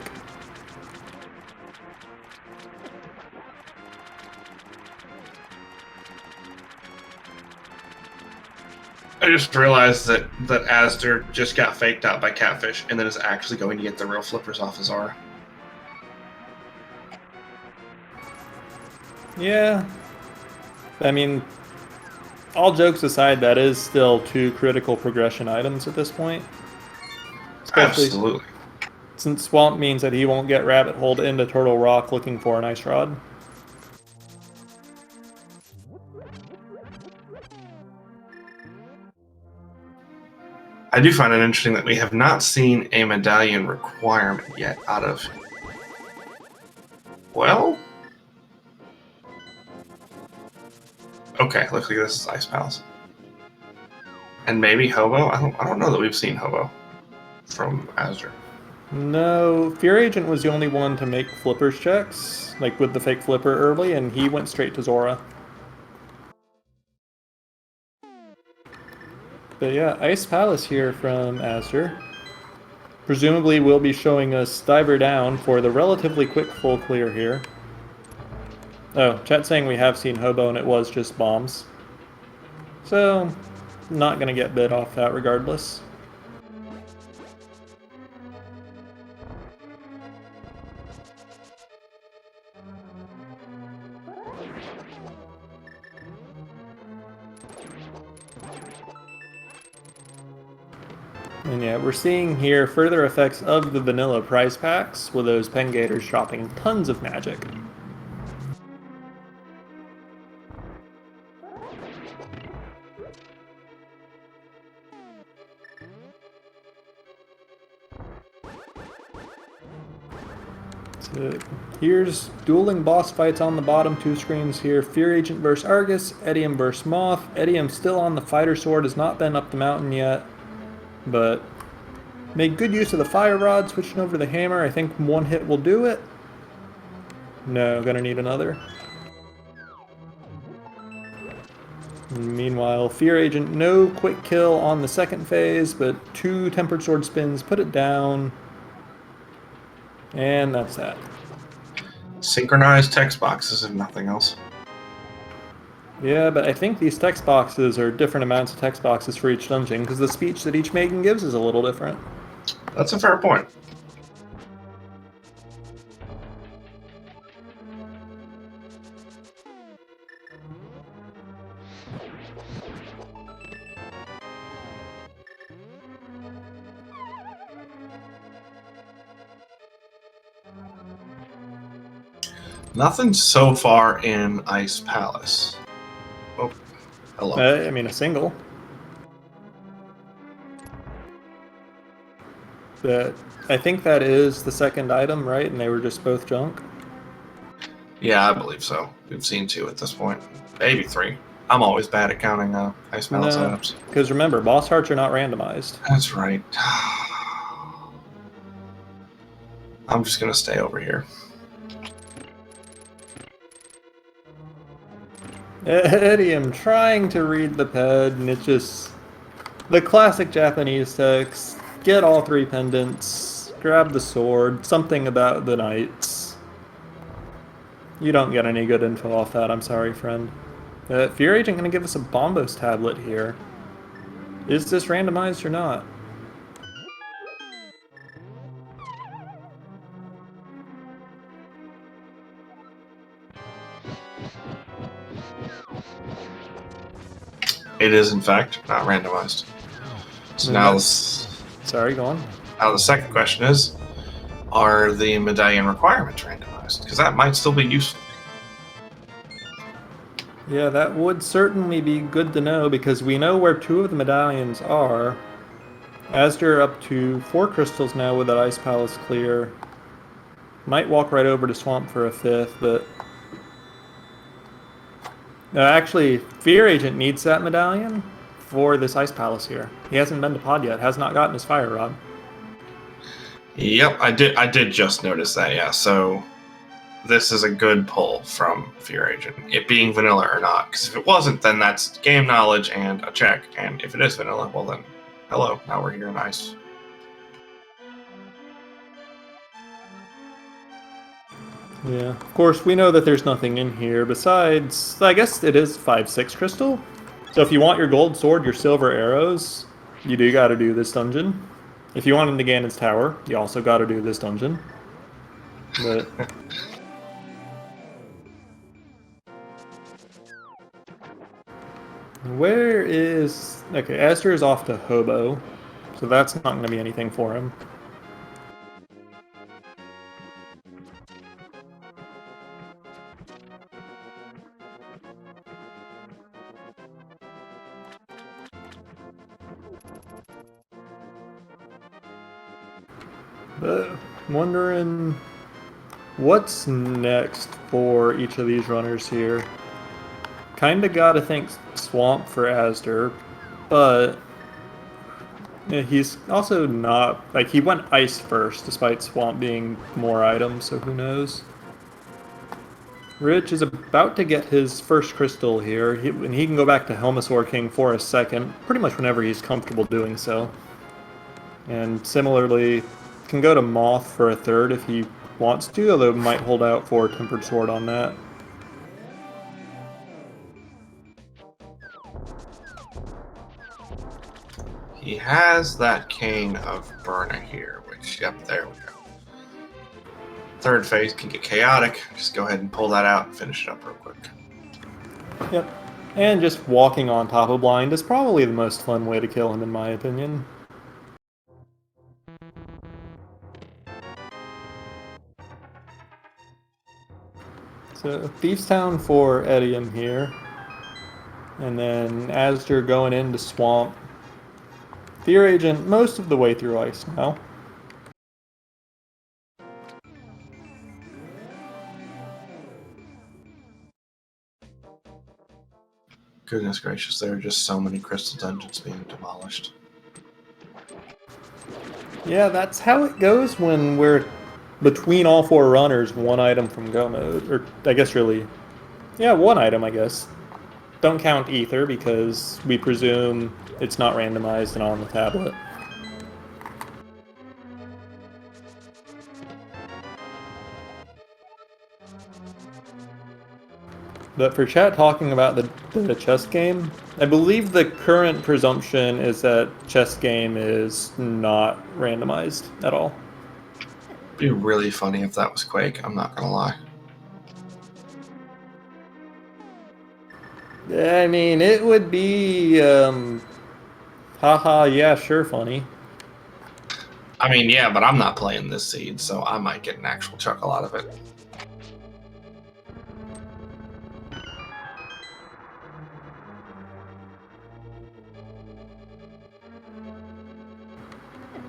I just realized that Astor just got faked out by Catfish and then is actually going to get the real flippers off his aura. Yeah. I mean, all jokes aside, that is still 2 critical progression items at this point. Especially Absolutely. since Swamp means that he won't get rabbit holed into Turtle Rock looking for an ice rod. I do find it interesting that we have not seen a medallion requirement yet out of... Well... Okay, looks like this is Ice Palace. And maybe Hobo? I don't know that we've seen Hobo from Azure. No, Fear Agent was the only one to make flippers checks, like with the fake flipper early, and he went straight to Zora. But yeah, Ice Palace here from Azure. Presumably will be showing us Diver down for the relatively quick full clear here. Oh, chat saying we have seen Hobo and it was just bombs. So, not gonna get bit off that regardless. And yeah, we're seeing here further effects of the vanilla prize packs, with those Pengators dropping tons of magic. So here's dueling boss fights on the bottom 2 screens here. Fear Agent vs. Argus, Edium vs. Moth. Edium still on the fighter sword, has not been up the mountain yet, but made good use of the fire rod, switching over to the hammer. I think 1 hit will do it. No, gonna need another. Meanwhile, Fear Agent, no quick kill on the second phase, but 2 Tempered Sword spins, put it down. And that's that. Synchronized text boxes and nothing else. Yeah, but I think these text boxes are different amounts of text boxes for each dungeon, because the speech that each maiden gives is a little different. That's a fair point. Nothing so far in Ice Palace. Oh, hello. I mean, a single. But I think that is the second item, right? And they were just both junk? Yeah, I believe so. We've seen 2 at this point. Maybe 3. I'm always bad at counting Ice Palace items. Because remember, boss hearts are not randomized. That's right. I'm just going to stay over here. Eddie, I'm trying to read the ped, and it's just the classic Japanese text. Get all 3 pendants, grab the sword, something about the knights. You don't get any good info off that, I'm sorry, friend. Fear Agent gonna give us a Bombos tablet here. Is this randomized or not? It is, in fact, not randomized. So now, Sorry, go on. now the second question is, are the medallion requirements randomized? randomized, because that might still be useful. Yeah, that would certainly be good to know because we know where 2 of the medallions are. Asder up to 4 crystals now with that Ice Palace clear. Might walk right over to Swamp for a 5th, but... actually, Fear Agent needs that medallion for this Ice Palace here. He hasn't been to Pod yet, has not gotten his Fire Rod. Yep, I did just notice that, yeah. So this is a good pull from Fear Agent, it being vanilla or not. Because if it wasn't, then that's game knowledge and a check. And if it is vanilla, well then, hello, now we're here in Ice. Yeah, of course, we know that there's nothing in here besides, I guess it is 5/6 crystal. So if you want your gold sword, your silver arrows, you do gotta do this dungeon. If you want into Ganon's tower, you also gotta do this dungeon. But... where is... okay, Astor is off to Hobo, so that's not gonna be anything for him. But I'm wondering what's next for each of these runners here. Kinda gotta think Swamp for Asder, but he's also not... like, he went Ice first, despite Swamp being more items, so who knows. Rich is about to get his first crystal here, and he can go back to Helmasaur King for a second, pretty much whenever he's comfortable doing so. And similarly, can go to Moth for a 3rd if he wants to, although might hold out for Tempered Sword on that. He has that Cane of Burna here, which, yep, there we go. 3rd phase can get chaotic. Just go ahead and pull that out and finish it up real quick. Yep. And just walking on top of Blind is probably the most fun way to kill him, in my opinion. So, Thieves Town for Edium here. And then Asder going into Swamp. Fear Agent most of the way through Ice now. Goodness gracious, there are just so many crystal dungeons being demolished. Yeah, that's how it goes when we're between all 4 runners, 1 item from Go mode. Or, I guess really... yeah, 1 item, I guess. Don't count Ether, because we presume it's not randomized and on the tablet. But for chat talking about the chess game, I believe the current presumption is that chess game is not randomized at all. It'd be really funny if that was Quake, I'm not gonna lie. I mean, it would be, haha, yeah, sure, funny. I mean, yeah, but I'm not playing this seed, so I might get an actual chuckle out of it.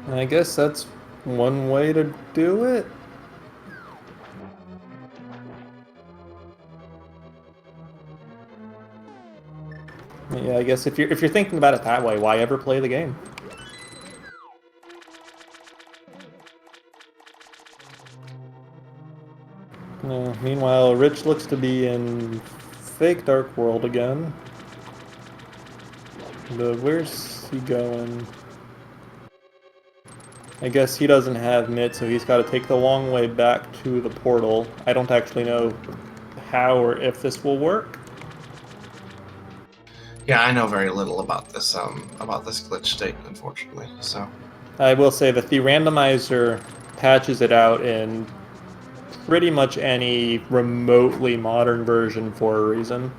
I guess that's one way to do it. Yeah, I guess if you're thinking about it that way, why ever play the game? Meanwhile, Rich looks to be in fake Dark World again. But where's he going? I guess he doesn't have Mitt, so he's got to take the long way back to the portal. I don't actually know how or if this will work. Yeah, I know very little about this glitch state, unfortunately. So I will say that the randomizer patches it out in pretty much any remotely modern version for a reason.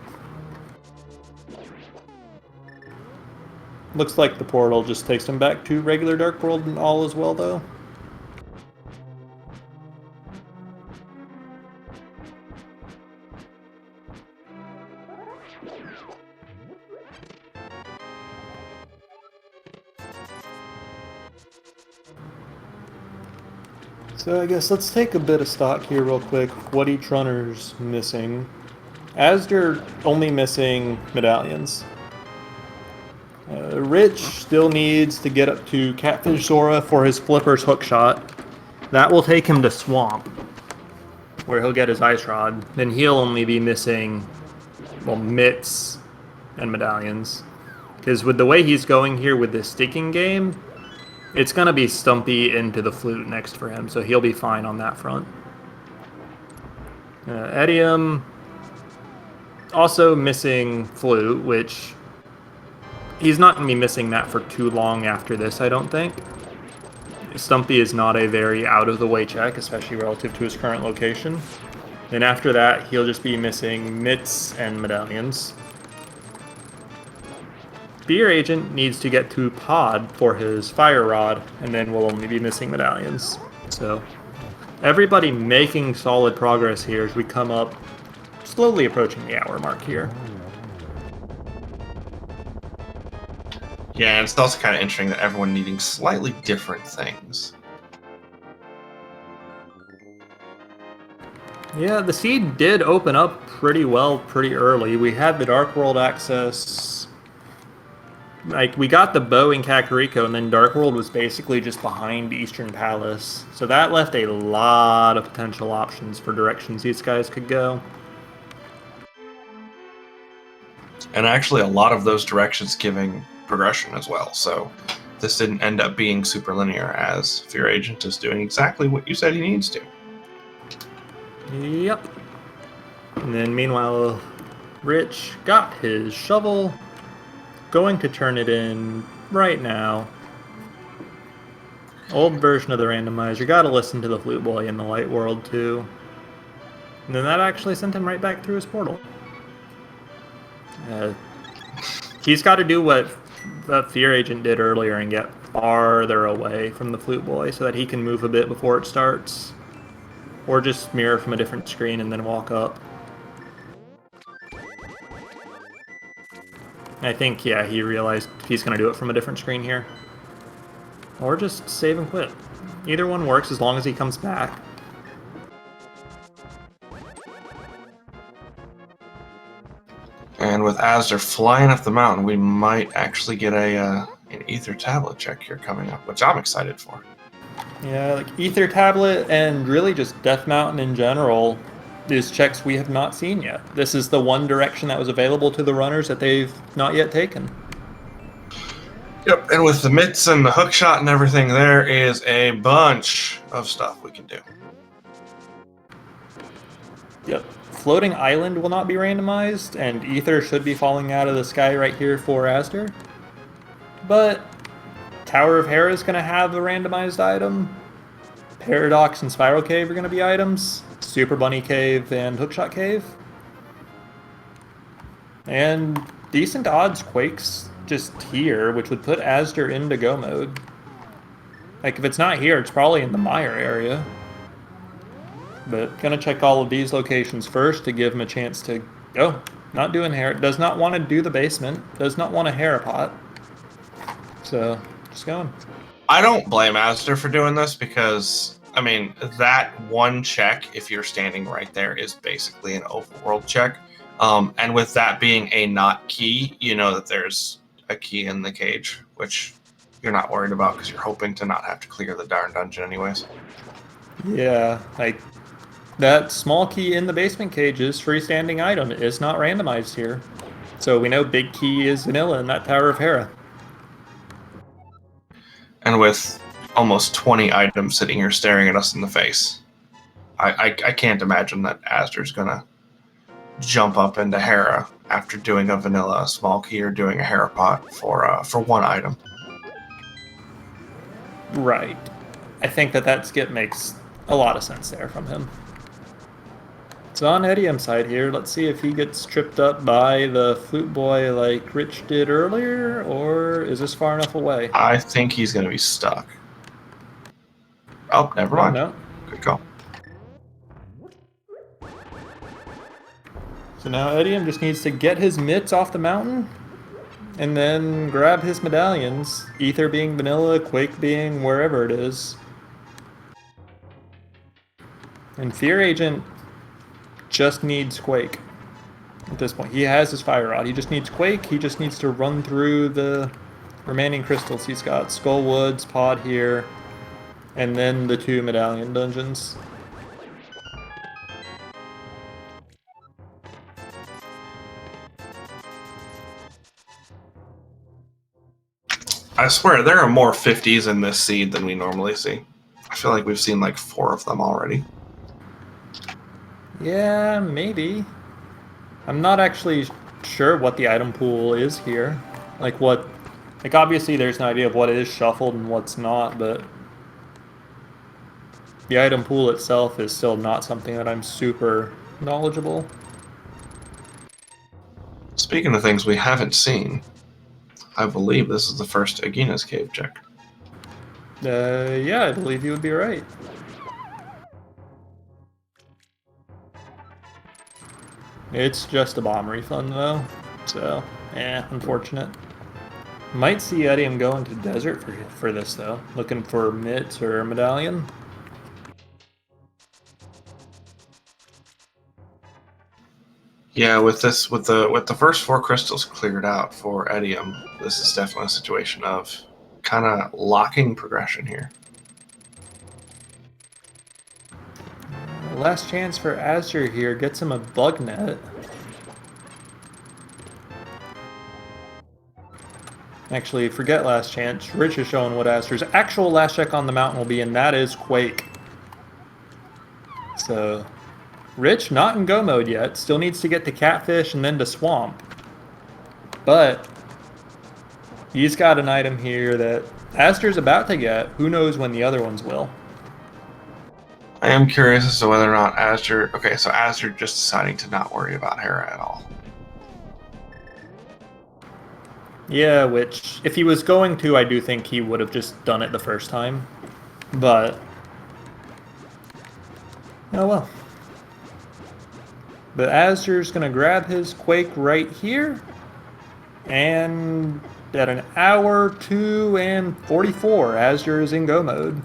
Looks like the portal just takes him back to regular Dark World and all is well, though. So I guess let's take a bit of stock here real quick. What each runner's missing. Asder only missing medallions. Rich still needs to get up to Catfish Zora for his Flipper's hookshot. That will take him to Swamp, where he'll get his Ice Rod. Then he'll only be missing, well, mitts and medallions. Because with the way he's going here with this sticking game, it's going to be Stumpy into the flute next for him, so he'll be fine on that front. Edium also missing flute, which he's not going to be missing that for too long after this, I don't think. Stumpy is not a very out-of-the-way check, especially relative to his current location. And after that, he'll just be missing mitts and medallions. Beer Agent needs to get to Pod for his Fire Rod, and then we'll only be missing medallions. So, everybody making solid progress here as we come up, slowly approaching the hour mark here. Yeah, and it's also kind of interesting that everyone needing slightly different things. Yeah, the seed did open up pretty well pretty early. We had the Dark World access. Like, we got the bow in Kakariko, and then Dark World was basically just behind Eastern Palace. So that left a lot of potential options for directions these guys could go. And actually, a lot of those directions giving progression as well. So this didn't end up being super linear, as Fear Agent is doing exactly what you said he needs to. Yep. And then meanwhile, Rich got his shovel. Going to turn it in right now. Old version of the randomizer. Gotta listen to the Flute Boy in the Light World too. And then that actually sent him right back through his portal. He's got to do what Fear Agent did earlier and get farther away from the Flute Boy so that he can move a bit before it starts. Or just mirror from a different screen and then walk up. I think, yeah, he realized he's going to do it from a different screen here. Or just save and quit. Either one works as long as he comes back. And with Asder flying up the mountain, we might actually get an Ether Tablet check here coming up, which I'm excited for. Yeah, like Ether Tablet and really just Death Mountain in general is checks we have not seen yet. This is the one direction that was available to the runners that they've not yet taken. Yep, and with the mitts and the hookshot and everything, there is a bunch of stuff we can do. Yep. Floating Island will not be randomized, and Ether should be falling out of the sky right here for Asder. But Tower of Hera is going to have a randomized item. Paradox and Spiral Cave are going to be items. Super Bunny Cave and Hookshot Cave. And decent odds Quake's just here, which would put Asder into go mode. Like, if it's not here, it's probably in the Mire area. But gonna check all of these locations first to give him a chance to... Oh, not doing Hera. Does not want to do the basement. Does not want a Hera pot. So, just going. I don't blame Asder for doing this because, I mean, that one check, if you're standing right there, is basically an overworld check. And with that being a not key, you know that there's a key in the cage, which you're not worried about because you're hoping to not have to clear the darn dungeon anyways. Yeah, like, that small key in the basement cage is freestanding item. It is not randomized here. So we know big key is vanilla in that Tower of Hera. And with almost 20 items sitting here staring at us in the face, I can't imagine that Asder's gonna jump up into Hera after doing a vanilla small key or doing a Hera pot for one item. Right. I think that skip makes a lot of sense there from him. It's on Edium's side here. Let's see if he gets tripped up by the Flute Boy like Rich did earlier, or is this far enough away? I think he's going to be stuck. Oh, never mind. No. Good call. So now Edium just needs to get his mitts off the mountain, and then grab his medallions. Ether being vanilla, Quake being wherever it is. And Fear Agent just needs Quake at this point. He has his Fire Rod. He just needs Quake. He just needs to run through the remaining crystals he's got. Skull Woods, Pod here, and then the 2 medallion dungeons. I swear, there are more 50s in this seed than we normally see. I feel like we've seen like 4 of them already. Yeah, maybe. I'm not actually sure what the item pool is here. Like obviously there's an idea of what is shuffled and what's not, but the item pool itself is still not something that I'm super knowledgeable. Speaking of things we haven't seen, I believe this is the first Agina's Cave check. Yeah, I believe you would be right. It's just a bomb refund though, so unfortunate. Might see Edium go into desert for this though, looking for mitts or medallion. Yeah, with the first 4 crystals cleared out for Edium, this is definitely a situation of kind of locking progression here. Last chance for Azure here, gets him a bug net. Actually, forget last chance. Rich is showing what Azure's actual last check on the mountain will be, and that is Quake. So, Rich not in go mode yet. Still needs to get to Catfish and then to Swamp. But he's got an item here that Azure's about to get. Who knows when the other ones will. I am curious as to whether or not Azure... Okay, so Azure just deciding to not worry about Hera at all. Yeah, which, if he was going to, I do think he would have just done it the first time. But... oh well. But Azure's going to grab his Quake right here. And at an hour, 2 and 44, Azure is in go mode.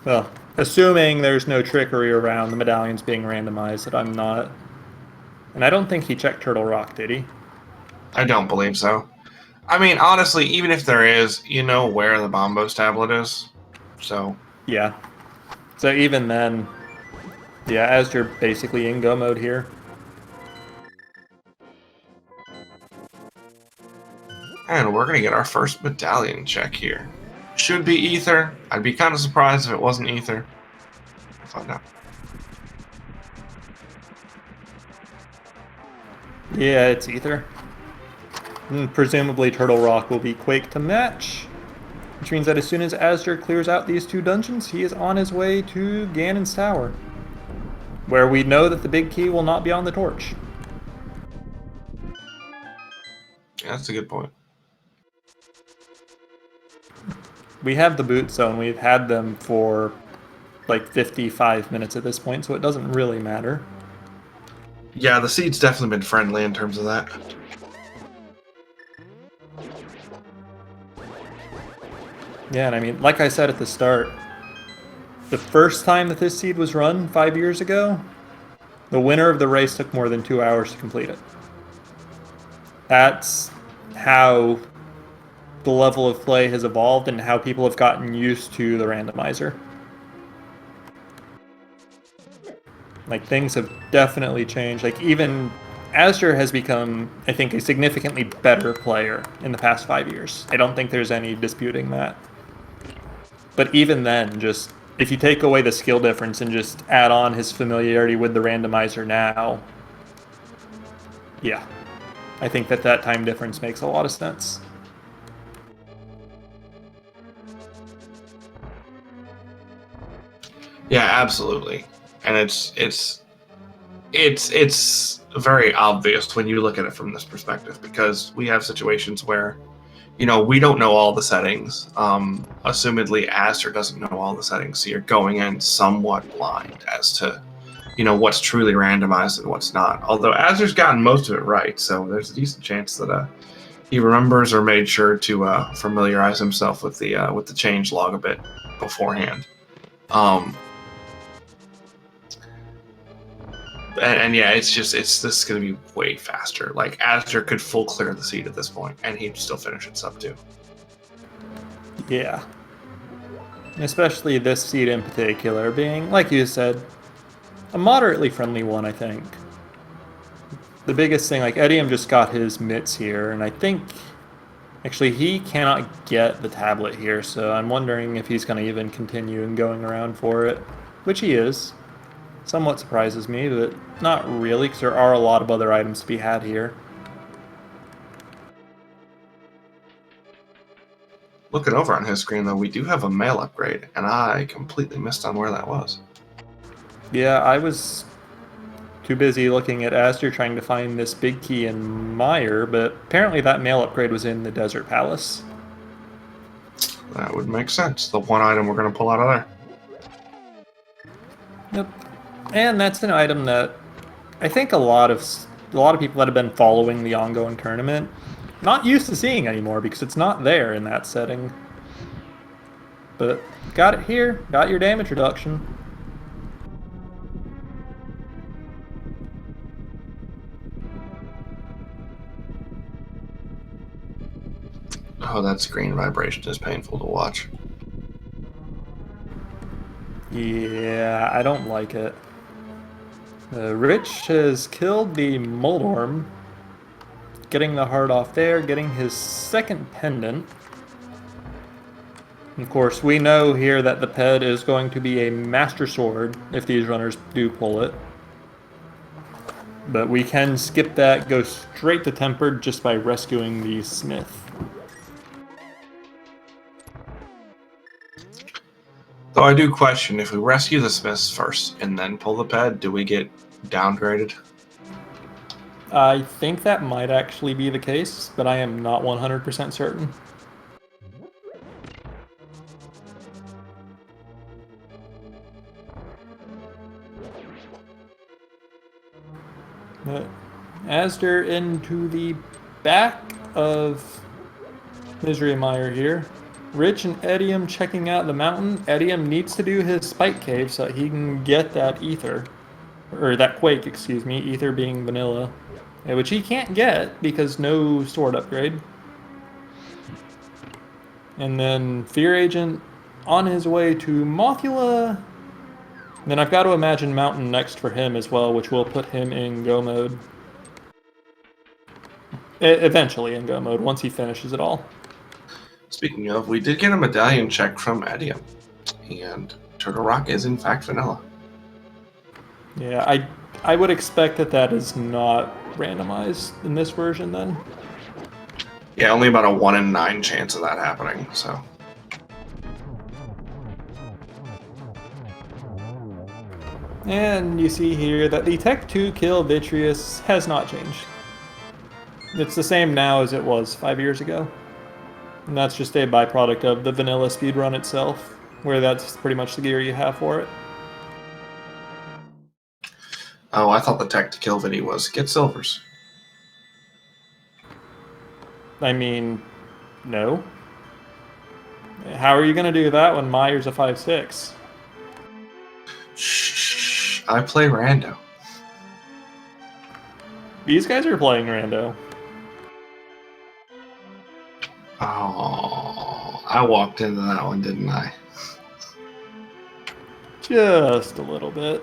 Well, assuming there's no trickery around the medallions being randomized, that I'm not. And I don't think he checked Turtle Rock, did he? I don't believe so. I mean, honestly, even if there is, you know where the Bombos tablet is. So... yeah. So even then, yeah, Azure basically in go mode here. And we're going to get our first medallion check here. Should be Ether. I'd be kind of surprised if it wasn't Ether. We'll find out. Yeah, it's Ether. And presumably Turtle Rock will be Quake to match. Which means that as soon as Azure clears out these 2 dungeons, he is on his way to Ganon's Tower. Where we know that the big key will not be on the torch. Yeah, that's a good point. We have the boot zone. We've had them for like 55 minutes at this point, so it doesn't really matter. Yeah, the seed's definitely been friendly in terms of that. Yeah, and I mean, like I said at the start, the first time that this seed was run 5 years ago, the winner of the race took more than 2 hours to complete it. That's how the level of play has evolved and how people have gotten used to the randomizer. Like, things have definitely changed. Like, even Azure has become, I think, a significantly better player in the past 5 years. I don't think there's any disputing that. But even then, just, if you take away the skill difference and just add on his familiarity with the randomizer now, yeah, I think that time difference makes a lot of sense. Yeah, absolutely. And it's very obvious when you look at it from this perspective, because we have situations where, you know, we don't know all the settings. Assumedly, Azure doesn't know all the settings, so you're going in somewhat blind as to, you know, what's truly randomized and what's not. Although Azure's gotten most of it right, so there's a decent chance that he remembers or made sure to familiarize himself with the change log a bit beforehand. And yeah, this is going to be way faster. Like, Azure could full clear the seed at this point, and he'd still finish it sub 2. Yeah. Especially this seed in particular being, like you said, a moderately friendly one, I think. The biggest thing, like, Edium just got his mitts here, and I think, actually, he cannot get the tablet here, so I'm wondering if he's going to even continue and going around for it, which he is. Somewhat surprises me, but not really, because there are a lot of other items to be had here. Looking over on his screen, though, we do have a mail upgrade, and I completely missed on where that was. Yeah, I was too busy looking at Aster trying to find this big key in Meyer, but apparently that mail upgrade was in the Desert Palace. That would make sense. The one item we're going to pull out of there. Yep. And that's an item that I think a lot of people that have been following the ongoing tournament not used to seeing anymore because it's not there in that setting. But got it here, got your damage reduction. Oh, that screen vibration is painful to watch. Yeah, I don't like it. Rich has killed the Moldorm, getting the heart off there, getting his second pendant. Of course, we know here that the ped is going to be a master sword if these runners do pull it. But we can skip that, go straight to tempered just by rescuing the smith. Though I do question, if we rescue the smiths first and then pull the ped, do we get downgraded? I think that might actually be the case, but I am not 100% certain. But Asder into the back of Misery Mire here. Rich and Edium checking out the mountain. Edium needs to do his spike cave so that he can get that ether. Or that quake, excuse me, ether being vanilla. Which he can't get because no sword upgrade. And then Fear Agent on his way to Mothula. Then I've got to imagine Mountain next for him as well, which will put him in go mode. Eventually in go mode, once he finishes it all. Speaking of, we did get a medallion check from Edium, and Turtle Rock is in fact vanilla. Yeah, I would expect that is not randomized in this version then. Yeah, only about a 1 in 9 chance of that happening, so. And you see here that the Tech 2 kill Vitreous has not changed. It's the same now as it was 5 years ago. And that's just a byproduct of the vanilla speedrun itself, where that's pretty much the gear you have for it. Oh, I thought the tech to kill video was get silvers. I mean, no. How are you going to do that when Meyer's a 5/6? Shh, I play rando. These guys are playing rando. Oh, I walked into that one, didn't I? Just a little bit.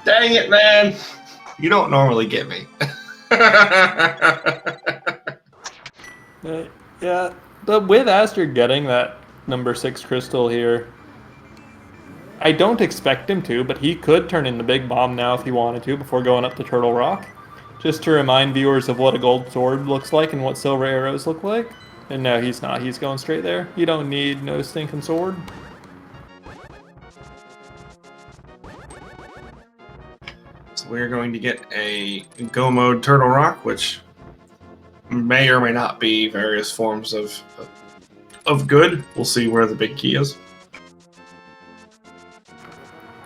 Dang it, man! You don't normally get me. Yeah, but with Aster getting that number 6 crystal here, I don't expect him to, but he could turn into Big Bomb now if he wanted to before going up to Turtle Rock. Just to remind viewers of what a gold sword looks like and what silver arrows look like. And no, he's not. He's going straight there. You don't need no stinking sword. So we're going to get a Go mode Turtle Rock, which may or may not be various forms of good. We'll see where the big key is.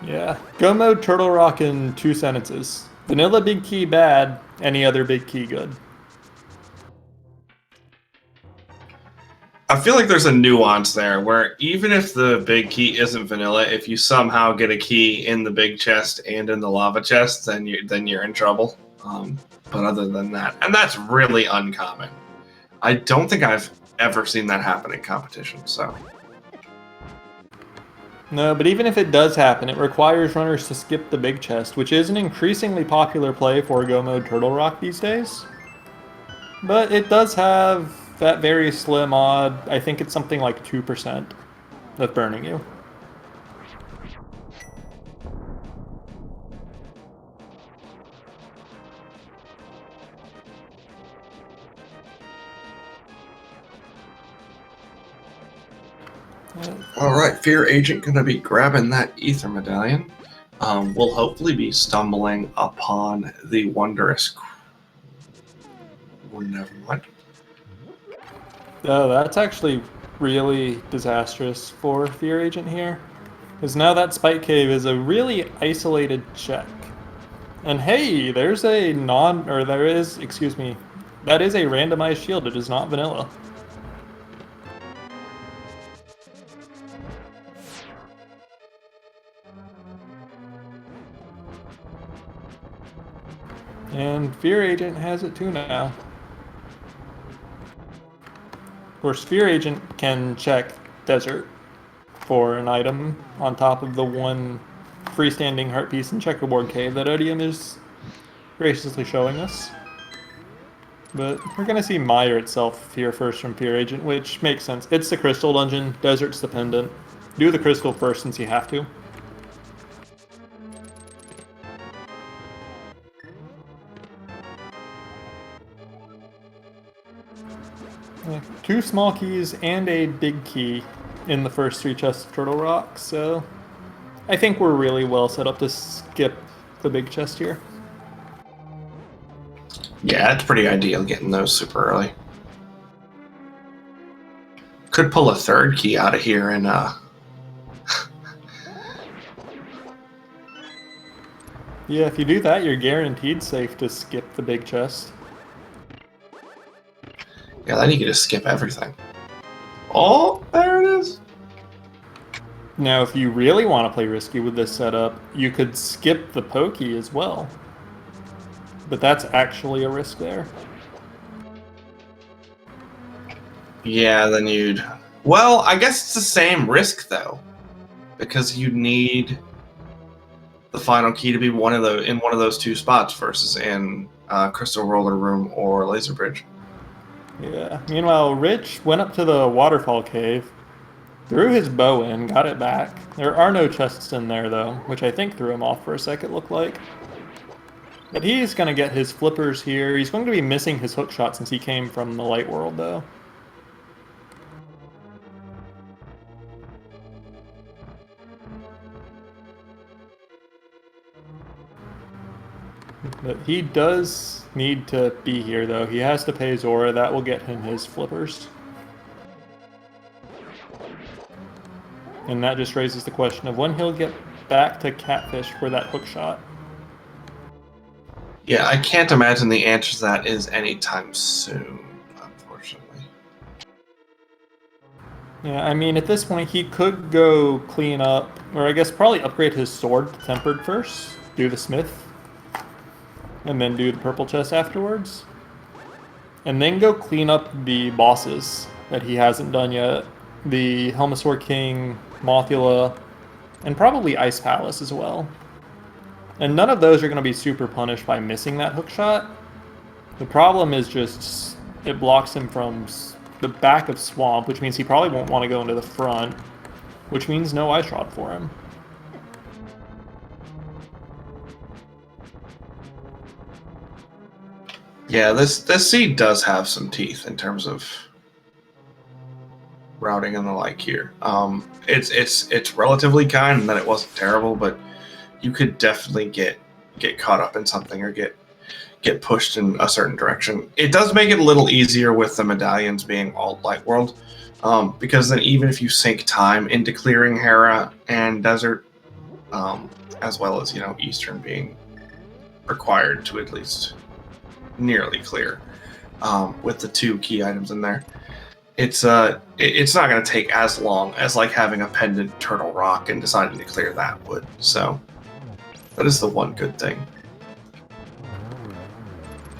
Yeah. Go mode Turtle Rock in 2 sentences. Vanilla big key bad, any other big key good. I feel like there's a nuance there where even if the big key isn't vanilla, if you somehow get a key in the big chest and in the lava chest, then you're in trouble. But other than that, and that's really uncommon. I don't think I've ever seen that happen in competition. So No, but even if it does happen, it requires runners to skip the big chest, which is an increasingly popular play for Go Mode Turtle Rock these days. But it does have that very slim odd, I think it's something like 2% that's burning you. all right, Fear Agent gonna be grabbing that Ether Medallion. We'll hopefully be stumbling upon the wondrous. Well, never mind. Oh, that's actually really disastrous for Fear Agent here. Because now that Spike Cave is a really isolated check. And hey, there's a that is a randomized shield, it is not vanilla. And Fear Agent has it too now. Of course, Fear Agent can check Desert for an item on top of the one freestanding heart piece and checkerboard cave that Odium is graciously showing us. But we're going to see Mire itself here first from Fear Agent, which makes sense. It's the Crystal Dungeon, Desert's dependent. Do the Crystal first since you have to. Two small keys and a big key in the first 3 chests of Turtle Rock, so I think we're really well set up to skip the big chest here. Yeah, it's pretty ideal getting those super early. Could pull a third key out of here and Yeah, if you do that, you're guaranteed safe to skip the big chest. yeah, then you can just skip everything. Oh, there it is. Now, if you really want to play risky with this setup, you could skip the pokey as well. But that's actually a risk there. Yeah, then you'd. Well, I guess it's the same risk though, because you need the final key to be in one of those 2 spots versus in Crystal Roller Room or Laser Bridge. Yeah. Meanwhile, Rich went up to the waterfall cave, threw his bow in, got it back. There are no chests in there though, which I think threw him off for a sec, it looked like. But he's going to get his flippers here. He's going to be missing his hook shot since he came from the light world though. But he does need to be here, though. He has to pay Zora. That will get him his flippers. And that just raises the question of when he'll get back to Catfish for that hook shot. Yeah, I can't imagine the answer to that is anytime soon, unfortunately. Yeah, I mean, at this point, he could go clean up, or I guess probably upgrade his sword to Tempered first, do the Smith, and then do the purple chest afterwards. And then go clean up the bosses that he hasn't done yet. The Helmasaur King, Mothula, and probably Ice Palace as well. And none of those are going to be super punished by missing that hook shot. The problem is just it blocks him from the back of Swamp, which means he probably won't want to go into the front, which means no Ice Rod for him. Yeah, this seed does have some teeth in terms of routing and the like here. It's relatively kind in that it wasn't terrible, but you could definitely get caught up in something or get pushed in a certain direction. It does make it a little easier with the medallions being all light world, because then even if you sink time into clearing Hera and Desert, as well as Eastern being required to at least nearly clear with the 2 key items in there, it's not going to take as long as like having a pendant turtle rock and deciding to clear that would. So that is the one good thing.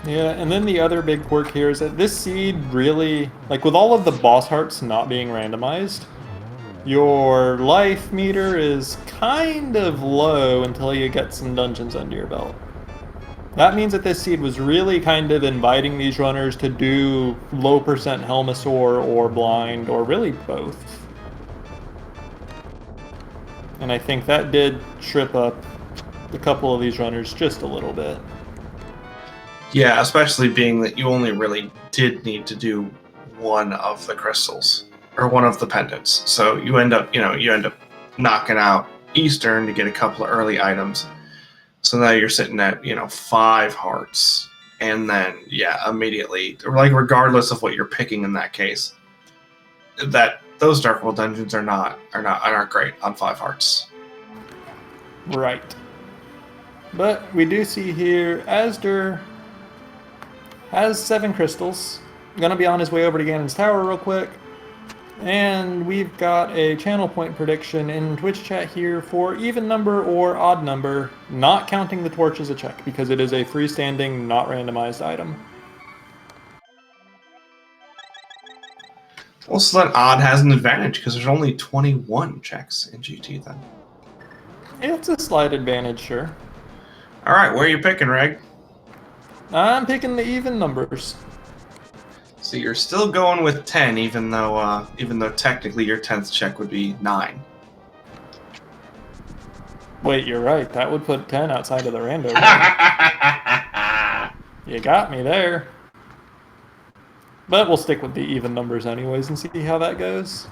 Yeah, and then the other big quirk here is that this seed really, like with all of the boss hearts not being randomized, your life meter is kind of low until you get some dungeons under your belt. That means that this seed was really kind of inviting these runners to do low percent Helmasaur or blind, or really both. And I think that did trip up a couple of these runners just a little bit. Yeah, especially being that you only really did need to do one of the crystals or one of the pendants. So you end up knocking out Eastern to get a couple of early items. So now you're sitting at 5 hearts, and then immediately, like regardless of what you're picking in that case, that those Dark World dungeons aren't great on 5 hearts. Right. But we do see here Asder has 7 crystals. Gonna be on his way over to Ganon's tower real quick. And we've got a channel point prediction in Twitch chat here for even number or odd number, not counting the torch as a check, because it is a freestanding, not randomized item. Well, so then odd has an advantage because there's only 21 checks in GT then. It's a slight advantage, sure. All right, where are you picking, Reg? I'm picking the even numbers. So you're still going with 10, even though technically your 10th check would be 9. Wait, you're right. That would put 10 outside of the rando. You got me there. But we'll stick with the even numbers anyways and see how that goes.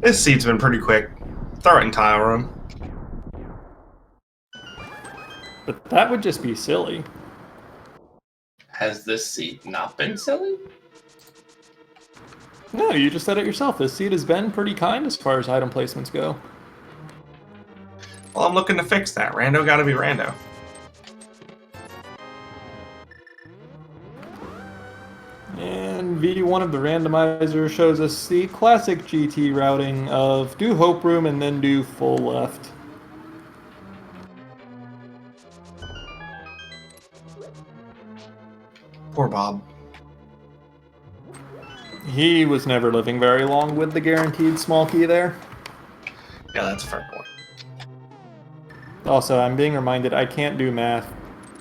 This seed's been pretty quick. Throw it in tile room. But that would just be silly. Has this seed not been silly? No, you just said it yourself. This seed has been pretty kind as far as item placements go. Well, I'm looking to fix that. Rando gotta be rando. And V1 of the randomizer shows us the classic GT routing of do Hope Room and then do full left. Poor Bob. He was never living very long with the guaranteed small key there. Yeah, that's a fair point. Also, I'm being reminded I can't do math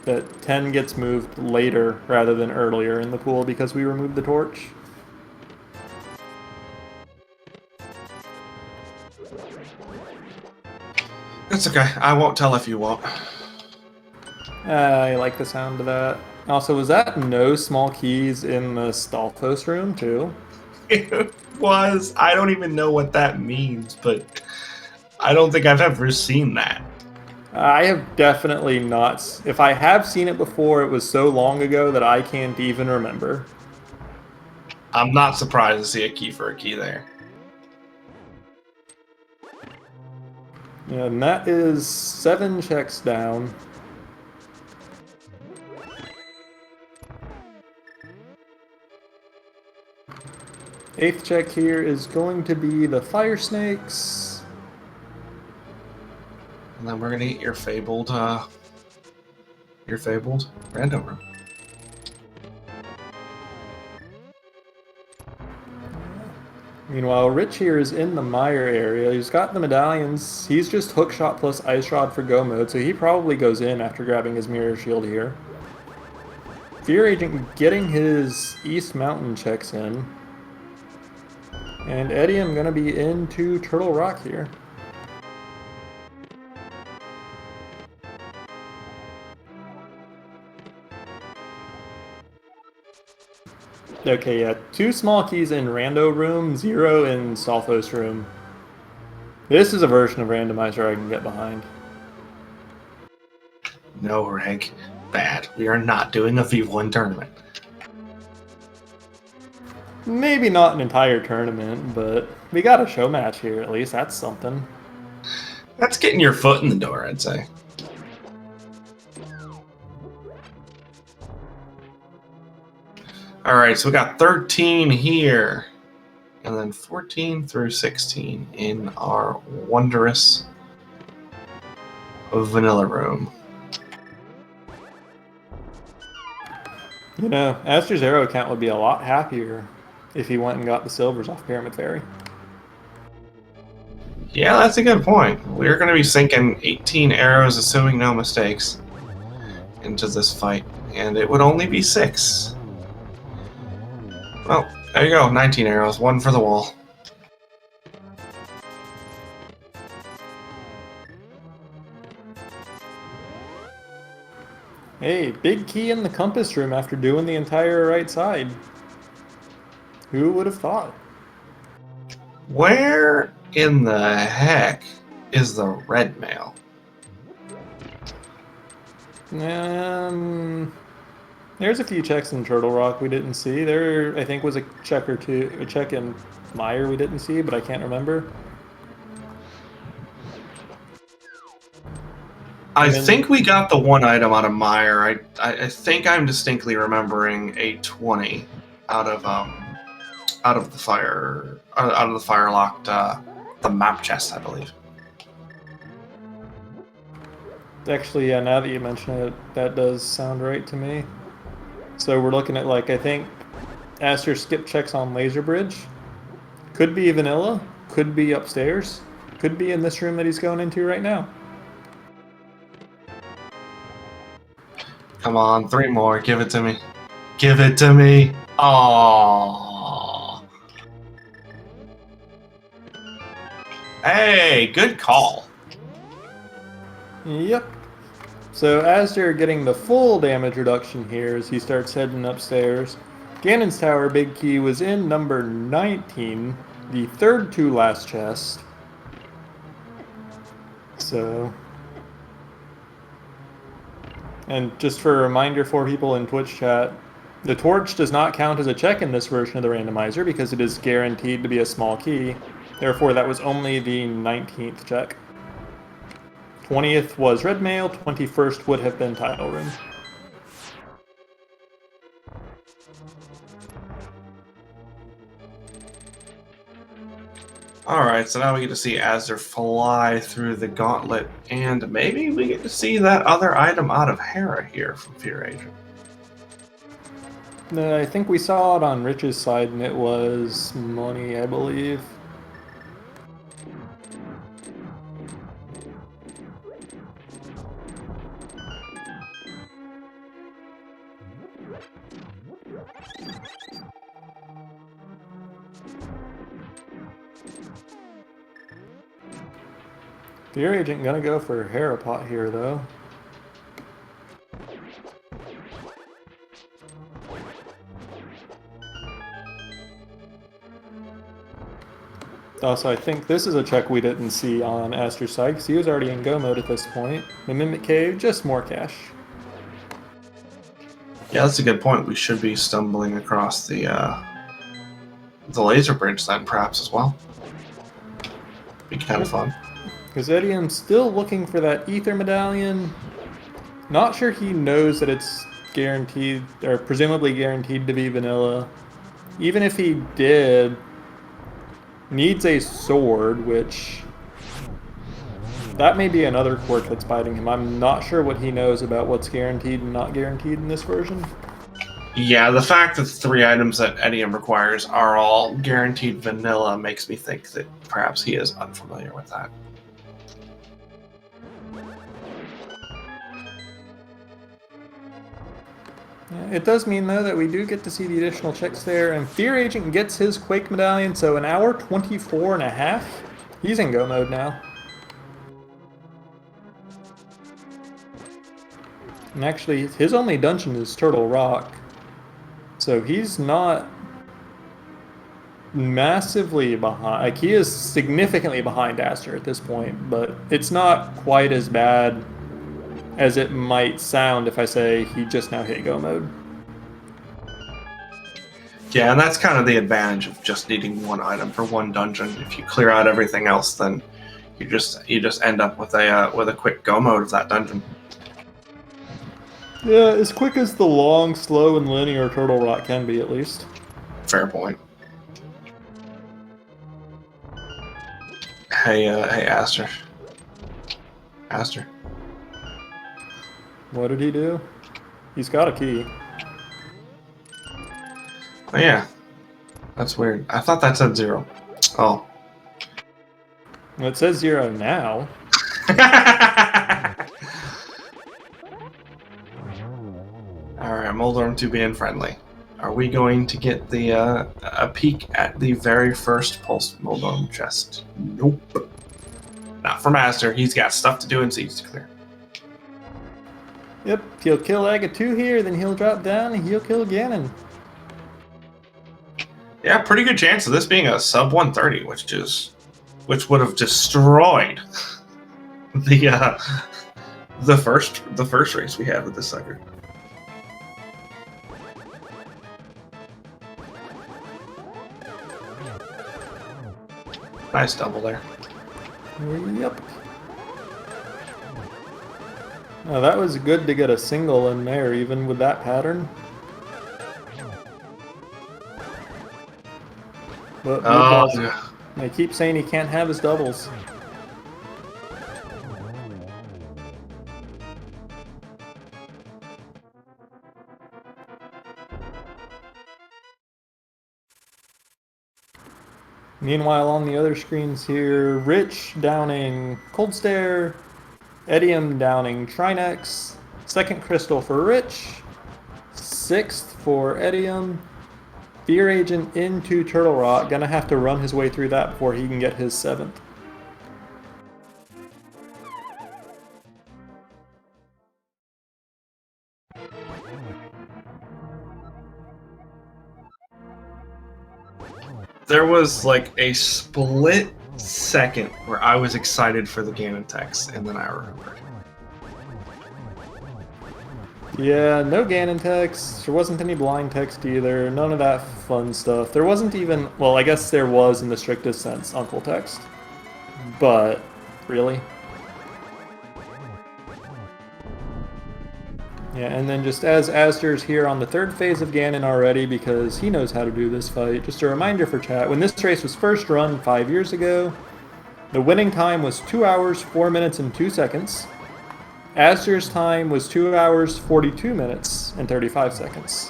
that 10 gets moved later rather than earlier in the pool because we removed the torch. It's okay. I won't tell if you won't. I like the sound of that. Also, was that no small keys in the Stalfos room too? It was. I don't even know what that means, but I don't think I've ever seen that. I have definitely not. If I have seen it before, it was so long ago that I can't even remember. I'm not surprised to see a key for a key there. Yeah, and that is 7 checks down. Eighth check here is going to be the fire snakes. And then we're gonna eat your fabled random room. Meanwhile, Rich here is in the mire area. He's got the medallions. He's just hookshot plus ice rod for go mode, so he probably goes in after grabbing his mirror shield here. Fear Agent getting his East Mountain checks in. And Eddie, I'm gonna be into Turtle Rock here. Okay, yeah, 2 small keys in Rando room, 0 in Stalfos room. This is a version of randomizer I can get behind. No, Reg. Bad. We are not doing a V1 tournament. Maybe not an entire tournament, but we got a show match here at least. That's something. That's getting your foot in the door, I'd say. All right, so we got 13 here, and then 14 through 16 in our wondrous vanilla room. You know, Aster's arrow account would be a lot happier if he went and got the silvers off Pyramid Fairy. Yeah, that's a good point. We're going to be sinking 18 arrows, assuming no mistakes, into this fight, and it would only be 6. Well, there you go, 19 arrows, 1 for the wall. Hey, big key in the compass room after doing the entire right side. Who would have thought? Where in the heck is the red mail? There's a few checks in Turtle Rock we didn't see. There, I think, was a check or two, a check in Mire we didn't see, but I can't remember. I think we got the one item out of Mire. I think I'm distinctly remembering a 20 out of the fire locked the map chest, I believe. Actually, yeah, now that you mention it, that does sound right to me. So we're looking at, like, I think Aster skip checks on Laser Bridge. Could be vanilla, could be upstairs, could be in this room that he's going into right now. Come on, 3 more. Give it to me. Give it to me. Aww. Hey, good call. Yep. So as they're getting the full damage reduction here as he starts heading upstairs, Ganon's Tower big key was in number 19, the third to last chest. So... And just for a reminder for people in Twitch chat, the torch does not count as a check in this version of the randomizer because it is guaranteed to be a small key. Therefore, that was only the 19th check. 20th was red mail, 21st would have been tile room. Alright, so now we get to see Azure fly through the gauntlet, and maybe we get to see that other item out of Hera here from Fear Agent. I think we saw it on Rich's side, and it was money, I believe. Fear Agent gonna go for Hera pot here, though. Also, I think this is a check we didn't see on Aster's side, because he was already in go mode at this point. The Mimic Cave, just more cash. Yeah, that's a good point. We should be stumbling across the laser bridge then, perhaps, as well. Be kind of fun. Because Edium's still looking for that Ether Medallion. Not sure he knows that it's guaranteed, or presumably guaranteed to be vanilla. Even if he did, needs a sword, which... That may be another quirk that's biting him. I'm not sure what he knows about what's guaranteed and not guaranteed in this version. Yeah, the fact that the 3 items that Edium requires are all guaranteed vanilla makes me think that perhaps he is unfamiliar with that. It does mean, though, that we do get to see the additional checks there, and Fear Agent gets his Quake Medallion, so an hour 24 and a half. He's in go mode now. And actually, his only dungeon is Turtle Rock, so he's not massively behind. Like, he is significantly behind Aster at this point, but it's not quite as bad as it might sound if I say he just now hit go mode. Yeah, and that's kind of the advantage of just needing 1 item for 1 dungeon. If you clear out everything else, then you just end up with a quick go mode of that dungeon. Yeah, as quick as the long, slow, and linear Turtle Rock can be, at least. Fair point. Hey, Aster. Aster. What did he do? He's got a key. Oh, yeah. That's weird. I thought that said 0. Oh. Well, it says 0 now. Alright, Moldorm 2 being friendly. Are we going to get the a peek at the very first Pulse Moldorm chest? Nope. Not for Master. He's got stuff to do and seeds to clear. Yep, he'll kill Aga 2 here, then he'll drop down and he'll kill Ganon. Yeah, pretty good chance of this being a sub 130, which would have destroyed the first race we had with this sucker. Nice double there. Yep. Now that was good to get a single in there, even with that pattern. But they keep saying he can't have his doubles. Meanwhile, on the other screens here, Rich downing Cold Stare, Edium downing Trinex, second crystal for Rich, sixth for Edium, Fear Agent into Turtle Rock, gonna have to run his way through that before he can get his seventh. There was like a split second where I was excited for the Ganon text, and then I remembered. Yeah, no Ganon text, there wasn't any blind text either, none of that fun stuff. There wasn't even, well, I guess there was in the strictest sense, Uncle text. But, really? Yeah, and then just as Aster's here on the third phase of Ganon already because he knows how to do this fight, just a reminder for chat, when this race was first run 5 years ago, the winning time was 2 hours, 4 minutes, and 2 seconds. Aster's time was 2 hours, 42 minutes, and 35 seconds.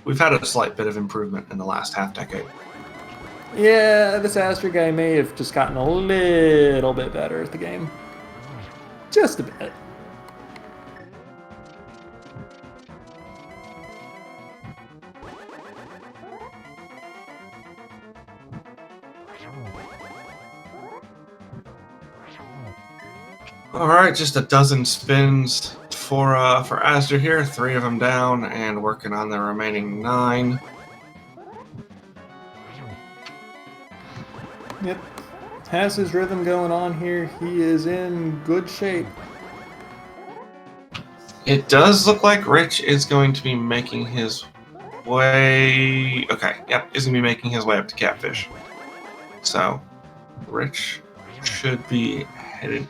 We've had a slight bit of improvement in the last half decade. Yeah, this Aster guy may have just gotten a little bit better at the game. Just a bit. All right, just a dozen spins for Aster here. 3 of them down and working on the remaining 9. Yep. Has his rhythm going on here. He is in good shape. It does look like Rich is going to be making his way... Okay, yep, is going to be making his way up to Catfish. So, Rich should be headed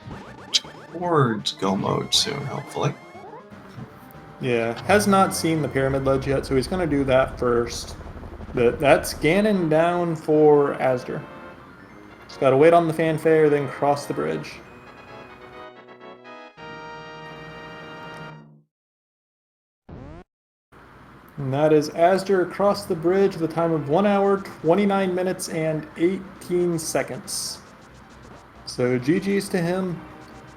towards Go Mode soon, hopefully. Yeah, has not seen the Pyramid Ledge yet, so he's going to do that first. But that's Ganon down for Aster. Just got to wait on the fanfare, then cross the bridge. And that is Aster across the bridge with a time of 1 hour, 29 minutes, and 18 seconds. So GG's to him.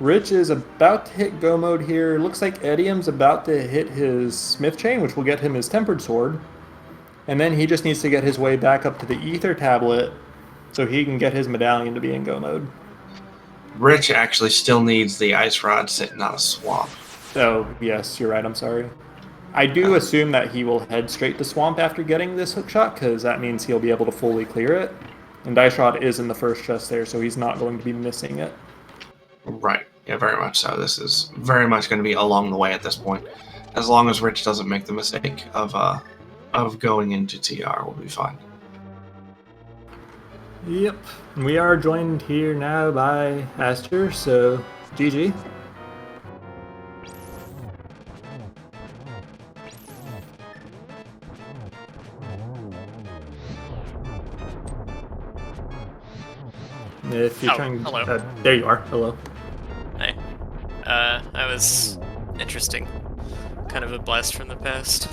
Rich is about to hit Go Mode here. Looks like Edium's about to hit his Smith Chain, which will get him his Tempered Sword. And then he just needs to get his way back up to the Ether Tablet so he can get his medallion to be in Go Mode. Rich actually still needs the Ice Rod sitting on a swamp. Oh, yes, you're right, I'm sorry. I do assume that he will head straight to Swamp after getting this hookshot, because that means he'll be able to fully clear it. And Ice Rod is in the first chest there, so he's not going to be missing it. Right. Yeah, very much so. This is very much going to be along the way at this point. As long as Rich doesn't make the mistake of going into TR, we'll be fine. Yep. We are joined here now by Aster, so GG. If you're Oh, trying, hello. there you are. Hello. Hey. That was interesting. Kind of a blast from the past.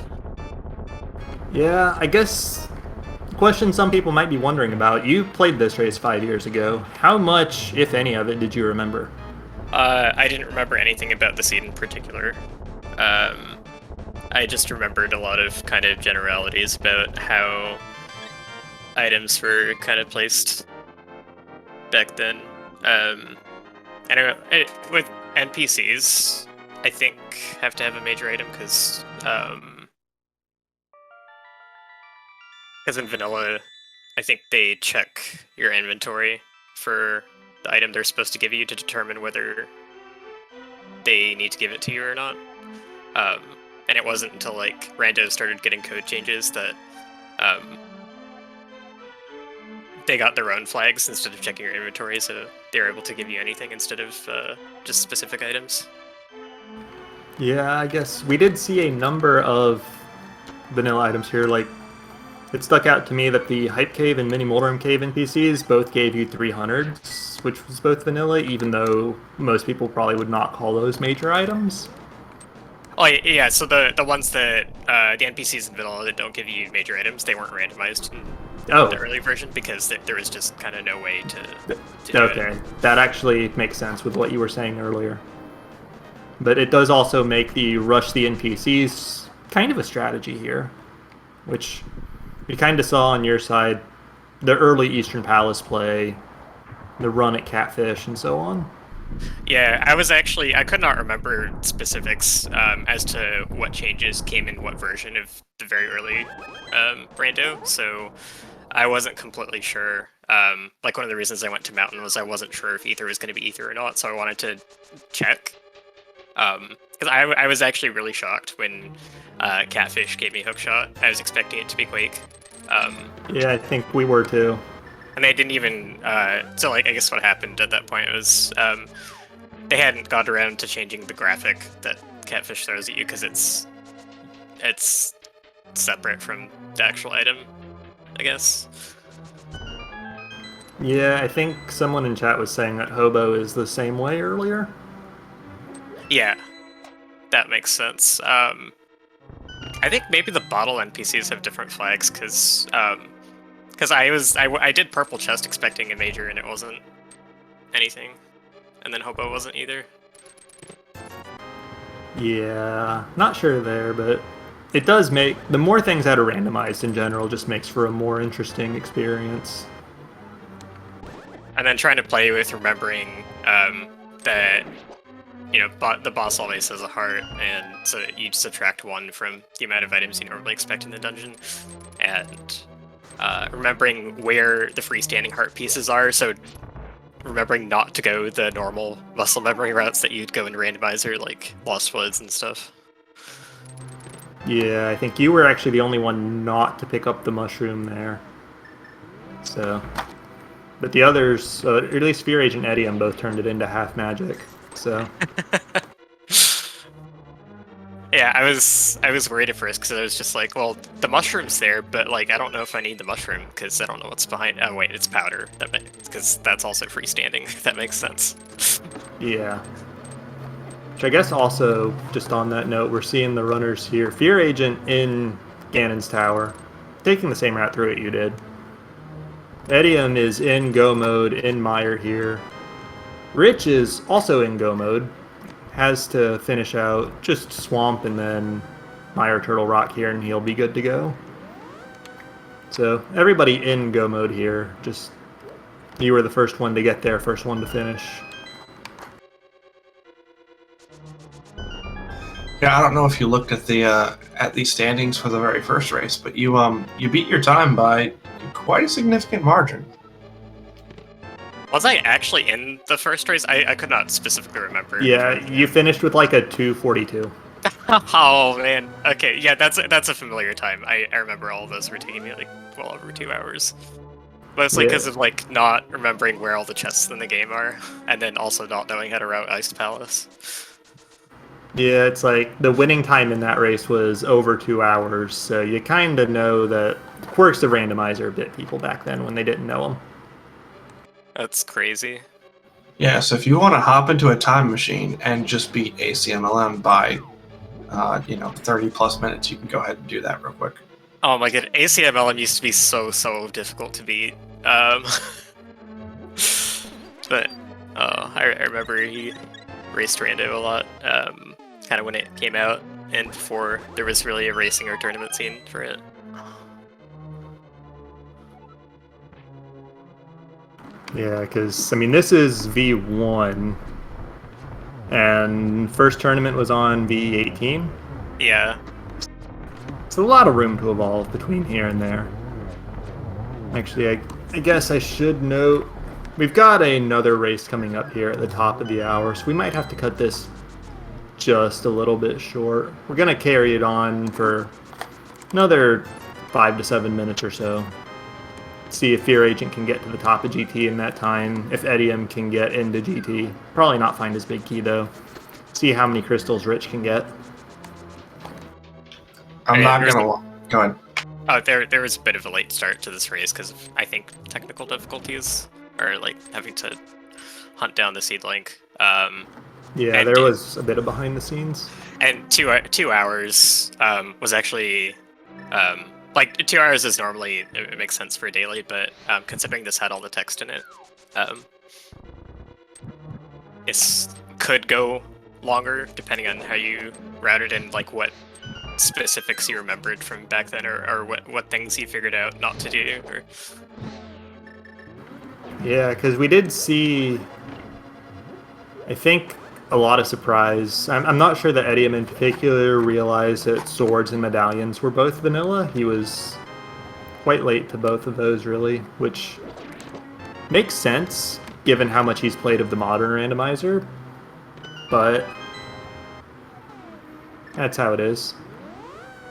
Yeah, I guess the question some people might be wondering about. You played this race 5 years ago. How much, if any of it, did you remember? I didn't remember anything about the seed in particular. I just remembered a lot of kind of generalities about how items were kind of placed back then. I don't know, with NPCs, I think have to have a major item because in vanilla, I think they check your inventory for the item they're supposed to give you to determine whether they need to give it to you or not. And it wasn't until like Rando started getting code changes that they got their own flags instead of checking your inventory, so they were able to give you anything instead of just specific items. Yeah, I guess we did see a number of vanilla items here. Like, it stuck out to me that the Hype Cave and Mini Moldrum Cave NPCs both gave you 300s, which was both vanilla, even though most people probably would not call those major items. Oh yeah, so the ones that the NPCs in vanilla that don't give you major items, they weren't randomized in the early version because there was just kind of no way to do okay, it. that actually makes sense with what you were saying earlier. But it does also make the rush the NPCs kind of a strategy here, which we kind of saw on your side, the early Eastern Palace play, the run at Catfish, and so on. Yeah, I could not remember specifics as to what changes came in what version of the very early Brando, so I wasn't completely sure. Like, one of the reasons I went to Mountain was I wasn't sure if Ether was going to be Ether or not, so I wanted to check. Because I was actually really shocked when Catfish gave me Hookshot. I was expecting it to be Quake. Yeah, I think we were too. And they didn't even, so like, I guess what happened at that point was, they hadn't got around to changing the graphic that Catfish throws at you, because it's separate from the actual item, I guess. Yeah, I think someone in chat was saying that Hobo is the same way earlier. Yeah, that makes sense. I think maybe the bottle NPCs have different flags, because I did Purple Chest expecting a major and it wasn't anything, and then Hobo wasn't either. Yeah, not sure there, but it does make, the more things that are randomized in general just makes for a more interesting experience. And then trying to play with remembering that, you know, the boss always has a heart, and so you subtract 1 from the amount of items you normally expect in the dungeon, and remembering where the freestanding heart pieces are, so remembering not to go the normal muscle memory routes that you'd go in Randomizer, like Lost Woods and stuff. Yeah, I think you were actually the only one not to pick up the mushroom there. So, but the others, at least Fear Agent Eddie, and both turned it into half magic. So. Yeah, I was worried at first because I was just like, well, the mushroom's there, but like I don't know if I need the mushroom because I don't know what's behind. Oh wait, it's powder. Because that's also freestanding. That makes sense. Yeah. Which I guess also, just on that note, we're seeing the runners here. Fear Agent in Ganon's Tower, taking the same route through it you did. Edium is in go mode in Mire here. Rich is also in go mode. Has to finish out just Swamp and then Mire Turtle Rock here, and he'll be good to go. So everybody in go mode here. Just you were the first one to get there, first one to finish. Yeah, I don't know if you looked at the standings for the very first race, but you beat your time by quite a significant margin. Was I actually in the first race? I could not specifically remember. Yeah, you finished with like a 2:42. Oh man. Okay, yeah, that's a familiar time. I remember all of those were taking me like well over 2 hours. Mostly because of like not remembering where all the chests in the game are, and then also not knowing how to route Iced Palace. Yeah, it's like the winning time in that race was over 2 hours, so you kind of know that quirks of randomizer bit people back then when they didn't know them. That's crazy. Yeah, so if you want to hop into a time machine and just beat ACMLM by, 30 plus minutes, you can go ahead and do that real quick. Oh my god, ACMLM used to be so difficult to beat. But I remember he raced Rando a lot, kind of when it came out, and before there was really a racing or tournament scene for it. Yeah, because, I mean, this is V1, and first tournament was on V18. Yeah. It's a lot of room to evolve between here and there. Actually, I guess I should note, we've got another race coming up here at the top of the hour, so we might have to cut this just a little bit short. We're going to carry it on for another 5 to 7 minutes or so. See if Fear Agent can get to the top of GT in that time, if Edium can get into GT. Probably not find his big key, though. See how many crystals Rich can get. I'm not going to... Go ahead. Oh, there was a bit of a late start to this race because of, I think, technical difficulties, or like having to hunt down the seed link. Yeah, there was a bit of behind the scenes. And 2 hours was actually... like 2 hours is normally, it makes sense for a daily, but considering this had all the text in it, it could go longer depending on how you routed and like what specifics you remembered from back then, or what things you figured out not to do. Or... Yeah, because we did see, I think, a lot of surprise. I'm not sure that Edium in particular realized that swords and medallions were both vanilla. He was quite late to both of those, really, which makes sense given how much he's played of the modern randomizer, but that's how it is.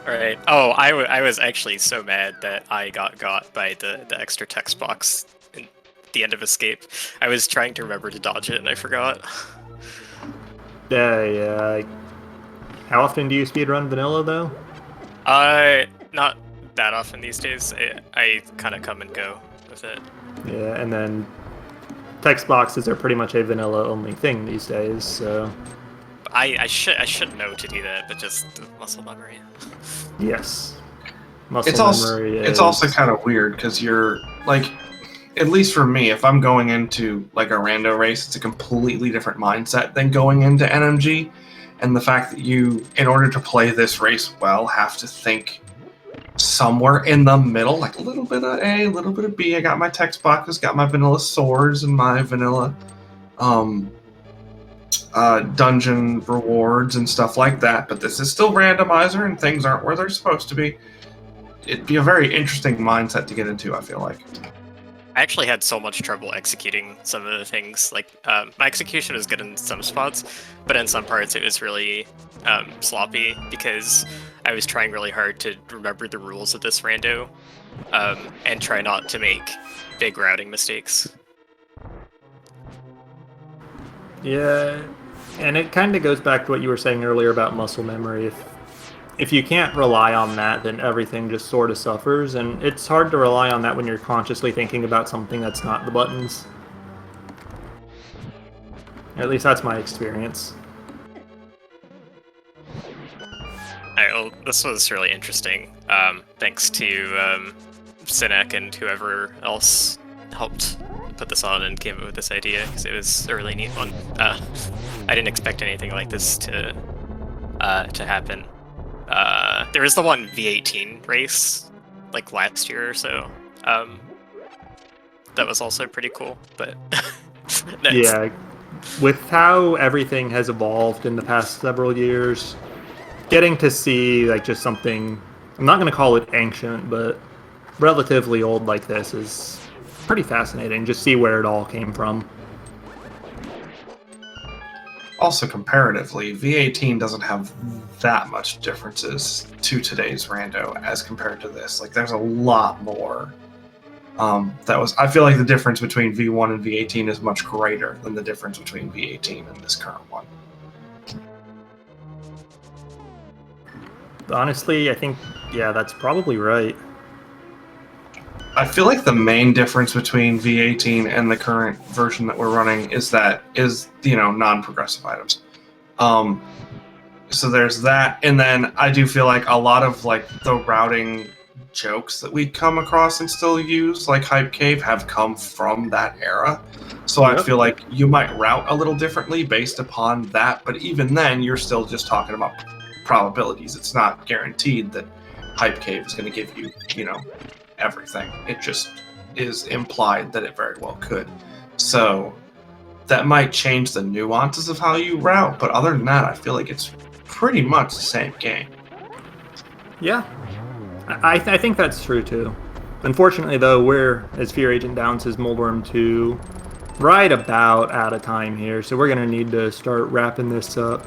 Alright. Oh, I was actually so mad that I got by the extra text box at the end of Escape. I was trying to remember to dodge it and I forgot. Yeah. How often do you speedrun vanilla, though? Not that often these days. I kind of come and go with it. Yeah, and then text boxes are pretty much a vanilla-only thing these days, so... I should know to do that, but just muscle memory. Yes. It's also kind of weird, because you're, like... At least for me, if I'm going into like a rando race, it's a completely different mindset than going into NMG. And the fact that you, in order to play this race well, have to think somewhere in the middle, like a little bit of A, a little bit of B. I got my text boxes, got my vanilla swords and my vanilla dungeon rewards and stuff like that. But this is still randomizer and things aren't where they're supposed to be. It'd be a very interesting mindset to get into, I feel like. I actually had so much trouble executing some of the things. Like, my execution was good in some spots, but in some parts it was really sloppy because I was trying really hard to remember the rules of this rando and try not to make big routing mistakes. Yeah, and it kind of goes back to what you were saying earlier about muscle memory. If you can't rely on that, then everything just sort of suffers, and it's hard to rely on that when you're consciously thinking about something that's not the buttons. At least that's my experience. Alright, well, this was really interesting. Thanks to Sinek and whoever else helped put this on and came up with this idea, because it was a really neat one. I didn't expect anything like this to happen. There was the one V18 race, like last year or so. That was also pretty cool, but... Yeah, with how everything has evolved in the past several years, getting to see like just something, I'm not going to call it ancient, but relatively old like this is pretty fascinating. Just see where it all came from. Also, comparatively, V18 doesn't have that much differences to today's rando as compared to this. Like, there's a lot more. I feel like the difference between V1 and V18 is much greater than the difference between V18 and this current one. Honestly, I think, yeah, that's probably right. I feel like the main difference between V18 and the current version that we're running is non-progressive items. So there's that, and then I do feel like a lot of like the routing jokes that we come across and still use, like Hype Cave, have come from that era. So I feel like you might route a little differently based upon that, but even then, you're still just talking about probabilities. It's not guaranteed that Hype Cave is going to give you, everything. It just is implied that it very well could. So that might change the nuances of how you route, but other than that, I feel like it's pretty much the same game. Yeah, I think that's true too. Unfortunately, though, we're, as Fear Agent Downs his Moldworm 2, right about out of time here, so we're going to need to start wrapping this up.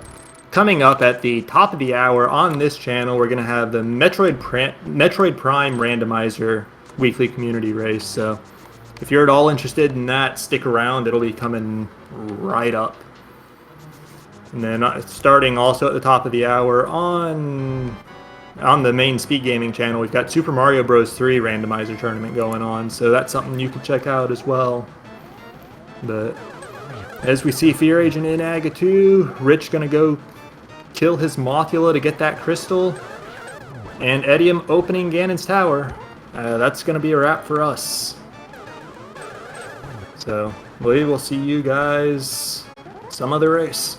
Coming up at the top of the hour on this channel, we're going to have the Metroid Prime Randomizer weekly community race. So if you're at all interested in that, stick around. It'll be coming right up. And then starting also at the top of the hour on the main Speed Gaming channel, we've got Super Mario Bros. 3 Randomizer tournament going on. So that's something you can check out as well. But as we see Fear Agent in Aga 2, Rich going to go kill his Mothula to get that crystal, and Edium opening Ganon's tower. That's going to be a wrap for us. So we will see you guys some other race.